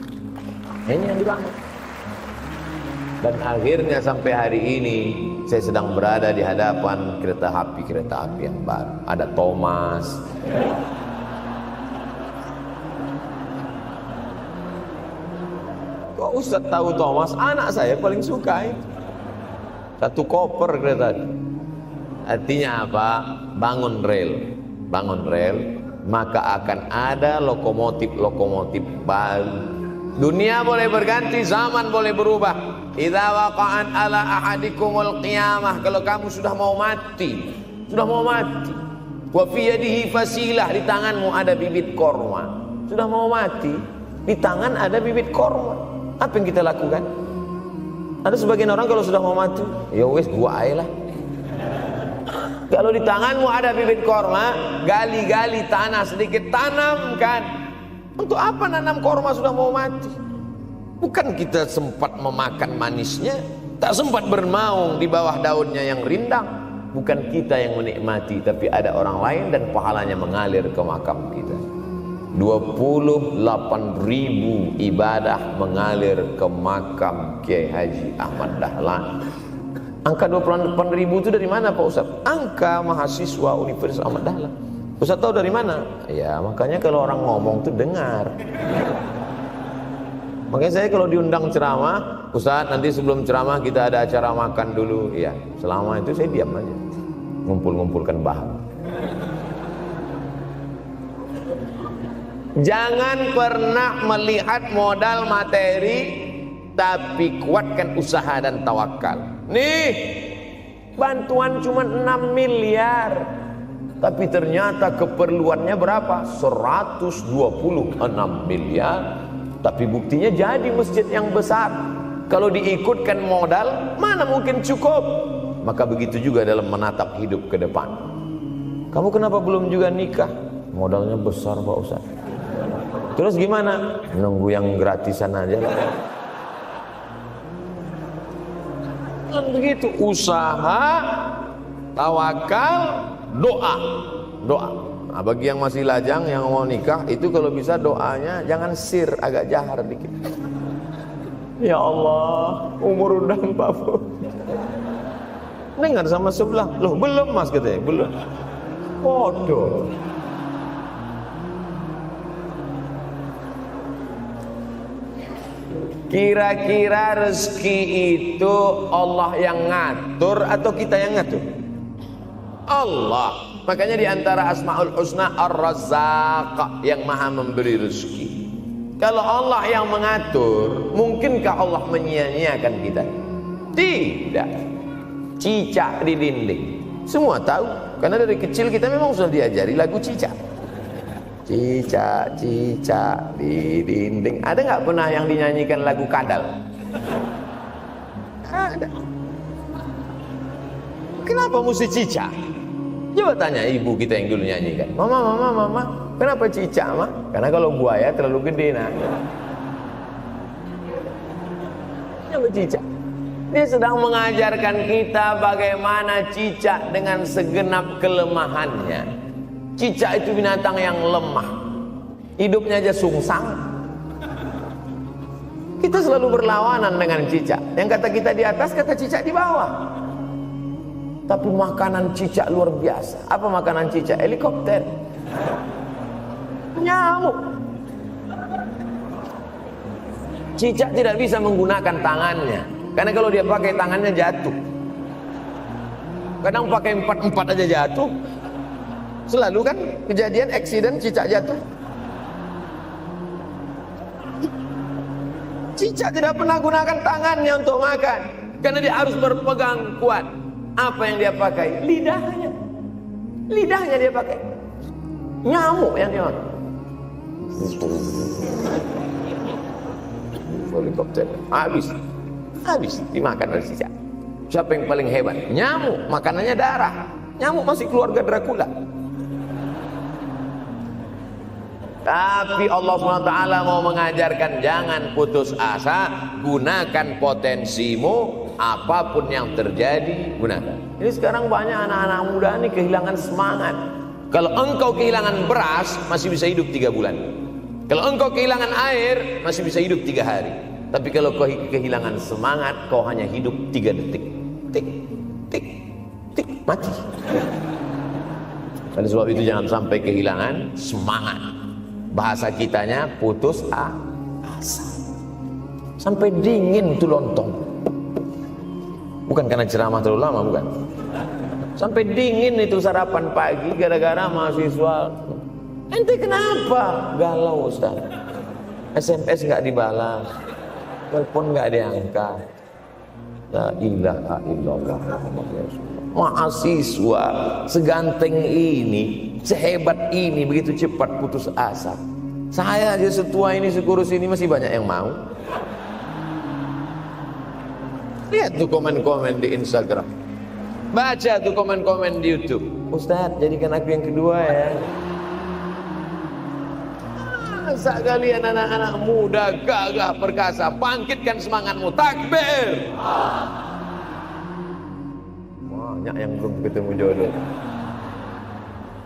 Ini yang dibangun. Dan akhirnya sampai hari ini saya sedang berada di hadapan kereta api yang baru. Ada Thomas. Kok Ustaz tahu Thomas? Anak saya paling suka itu. Satu koper kereta. Artinya apa? Bangun rel, maka akan ada lokomotif baru. Dunia boleh berganti, zaman boleh berubah. Idza waqa'an ala ahadikumul qiyamah, kalau kamu sudah mau mati, wa fi yadihi fasilah, di tanganmu ada bibit korma. Sudah mau mati, di tangan ada bibit korma. Apa yang kita lakukan? Ada sebagian orang kalau sudah mau mati, ya wes gua aja lah. Kalau di tanganmu ada bibit korma, gali-gali tanah sedikit, tanamkan. Untuk apa nanam korma sudah mau mati? Bukan kita sempat memakan manisnya, tak sempat bermaung di bawah daunnya yang rindang. Bukan kita yang menikmati, tapi ada orang lain dan pahalanya mengalir ke makam kita. 28.000 ibadah mengalir ke makam Kiai Haji Ahmad Dahlan. Angka 28.000 itu dari mana Pak Ustaz? Angka mahasiswa Universitas Ahmad Dahlan. Ustaz tahu dari mana? Ya makanya kalau orang ngomong tuh dengar. Makanya saya kalau diundang ceramah, Ustaz nanti sebelum ceramah kita ada acara makan dulu. Iya, selama itu saya diam aja. ngumpul-ngumpulkan bahan. Jangan pernah melihat modal materi, tapi kuatkan usaha dan tawakal. Nih, bantuan cuma 6 miliar, tapi ternyata keperluannya berapa? 126 miliar. Tapi buktinya jadi masjid yang besar. Kalau diikutkan modal, mana mungkin cukup? Maka begitu juga dalam menatap hidup ke depan. Kamu kenapa belum juga nikah? Modalnya besar Pak Ustaz. Terus gimana? Nunggu yang gratisan aja lah. Kan begitu, usaha, tawakal, doa. Nah, bagi yang masih lajang, yang mau nikah, itu kalau bisa doanya jangan sir, agak jahar dikit. Ya Allah, umur udah 40. Dengar sama sebelah, loh belum mas katanya, belum. Bodoh. Kira-kira rezeki itu Allah yang ngatur atau kita yang ngatur? Allah. Makanya di antara Asmaul Husna Ar-Razzaq, yang maha memberi rezeki. Kalau Allah yang mengatur, mungkinkah Allah menyia-nyiakan kita? Tidak. Cicak di dinding, semua tahu, karena dari kecil kita memang sudah diajari lagu cicak. Cicak, cicak di dinding. Ada nggak pernah yang dinyanyikan lagu kadal? Ada. Kenapa mesti cicak? Coba tanya ibu kita yang dulu nyanyikan. Mama, kenapa cicak, Ma? Karena kalau buaya terlalu gede, nak. Kenapa cicak? Dia sedang mengajarkan kita bagaimana cicak dengan segenap kelemahannya. Cicak itu binatang yang lemah, hidupnya aja sungsang. Kita selalu berlawanan dengan cicak. Yang kata kita di atas, kata cicak di bawah. Tapi makanan cicak luar biasa. Apa makanan cicak? Helikopter, nyamuk. Cicak tidak bisa menggunakan tangannya, karena kalau dia pakai tangannya jatuh. Kadang pakai 4 aja jatuh. Selalu kan kejadian accident cicak jatuh. Cicak tidak pernah gunakan tangannya untuk makan, karena dia harus berpegang kuat. Apa yang dia pakai? Lidahnya. Lidahnya dia pakai. Nyamuk yang dia makan. Helikopter. Habis dimakan oleh cicak. Siapa yang paling hebat? Nyamuk. Makanannya darah. Nyamuk masih keluarga Dracula. Tapi Allah SWT mau mengajarkan jangan putus asa, gunakan potensimu, apapun yang terjadi gunakan. Ini sekarang banyak anak-anak muda nih kehilangan semangat. Kalau engkau kehilangan beras masih bisa hidup 3 bulan. Kalau engkau kehilangan air masih bisa hidup 3 hari. Tapi kalau kau kehilangan semangat, kau hanya hidup 3 detik. Tik, tik, tik, mati. Oleh sebab itu jangan sampai kehilangan semangat. Bahasa kitanya putus asa. Sampai dingin tuh lontong. Bukan karena ceramah terlalu lama, bukan. Sampai dingin itu sarapan pagi gara-gara mahasiswa. Ente kenapa? Galau Ustaz. SMS nggak dibalas, telepon nggak diangkat. La ilaha illallah Muhammadur Rasulullah. Mahasiswa seganteng ini, sehebat ini, begitu cepat putus asa. Saya aja setua ini, sekurus ini masih banyak yang mau. Lihat tuh komen-komen di Instagram, baca tuh komen-komen di YouTube. Ustaz, jadikan aku yang kedua ya. Masa kalian anak-anak muda gagah perkasa, bangkitkan semangatmu, takbir. Banyak yang belum ketemu jodoh.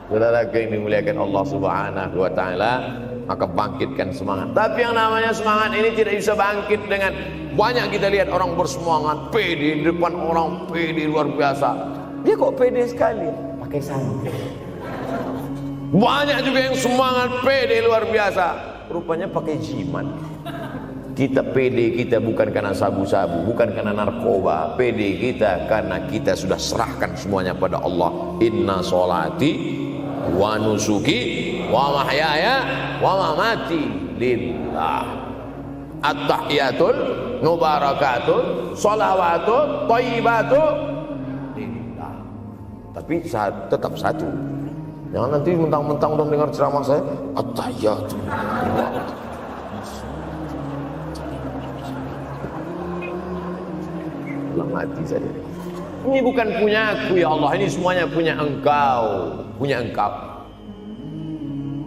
Saudara yang dimuliakan Allah Subhanahu wa taala, maka bangkitkan semangat. Tapi yang namanya semangat ini tidak bisa bangkit dengan banyak kita lihat orang bersemangat, pede di depan orang, pede luar biasa. Dia kok pede sekali? Pakai sandal. Banyak juga yang semangat, pede luar biasa, rupanya pakai jimat. Kita pede kita bukan karena sabu-sabu, bukan karena narkoba. Pede kita karena kita sudah serahkan semuanya pada Allah. Inna sholati wa nusuki wa mahyaya wa mamati lillah. At-tahiyatul mubarakatun sholawatun thayyibatun lillah. Tapi tetap satu. Jangan nanti mentang-mentang udah dengar ceramah saya at-tahiyatul mati saja. Ini bukan punya aku ya Allah, ini semuanya punya Engkau, punya Engkau.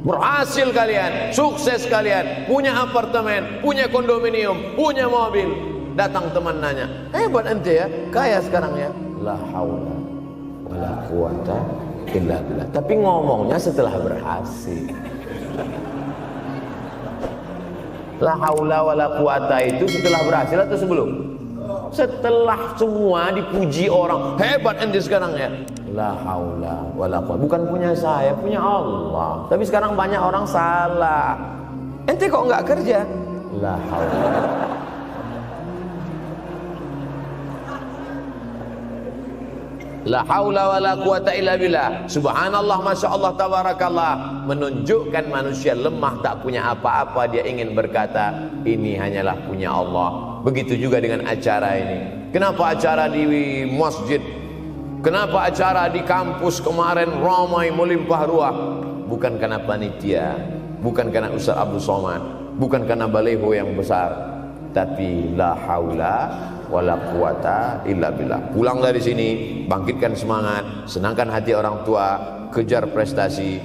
Berhasil kalian, sukses kalian, punya apartemen, punya kondominium, punya mobil. Datang teman nanya, hebat ente ya, kaya sekarang ya. La haula wala quwata illa billah. Tapi ngomongnya setelah berhasil. La haula wala quwata itu setelah berhasil atau sebelum? Setelah semua dipuji orang, hebat ente sekarang ya. La haula wala quwwata, bukan punya saya, punya Allah. Tapi sekarang banyak orang salah. Ente kok enggak kerja? La haula. La haula wala quwwata illa billah. Subhanallah, masya Allah, tabarakallah. Menunjukkan manusia lemah, tak punya apa-apa. Dia ingin berkata, ini hanyalah punya Allah. Begitu juga dengan acara ini. Kenapa acara di masjid? Kenapa acara di kampus kemarin ramai melimpah ruah? Bukan karena panitia, bukan karena Ustaz Abdul Somad, bukan karena baleho yang besar, tapi la haula wala quwata illa billah. Pulang dari sini, bangkitkan semangat, senangkan hati orang tua, kejar prestasi,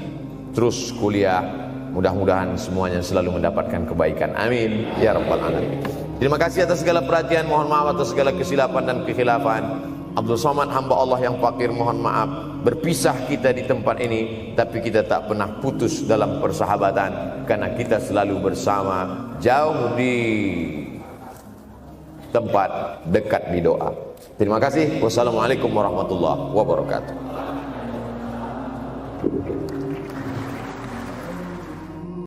terus kuliah. Mudah-mudahan semuanya selalu mendapatkan kebaikan. Amin ya rabbal alamin. Terima kasih atas segala perhatian. Mohon maaf atas segala kesilapan dan kekhilafan. Abdul Somad, hamba Allah yang fakir, mohon maaf. Berpisah kita di tempat ini, tapi kita tak pernah putus dalam persahabatan, karena kita selalu bersama, jauh di tempat, dekat di doa. Terima kasih. Wassalamualaikum warahmatullahi wabarakatuh.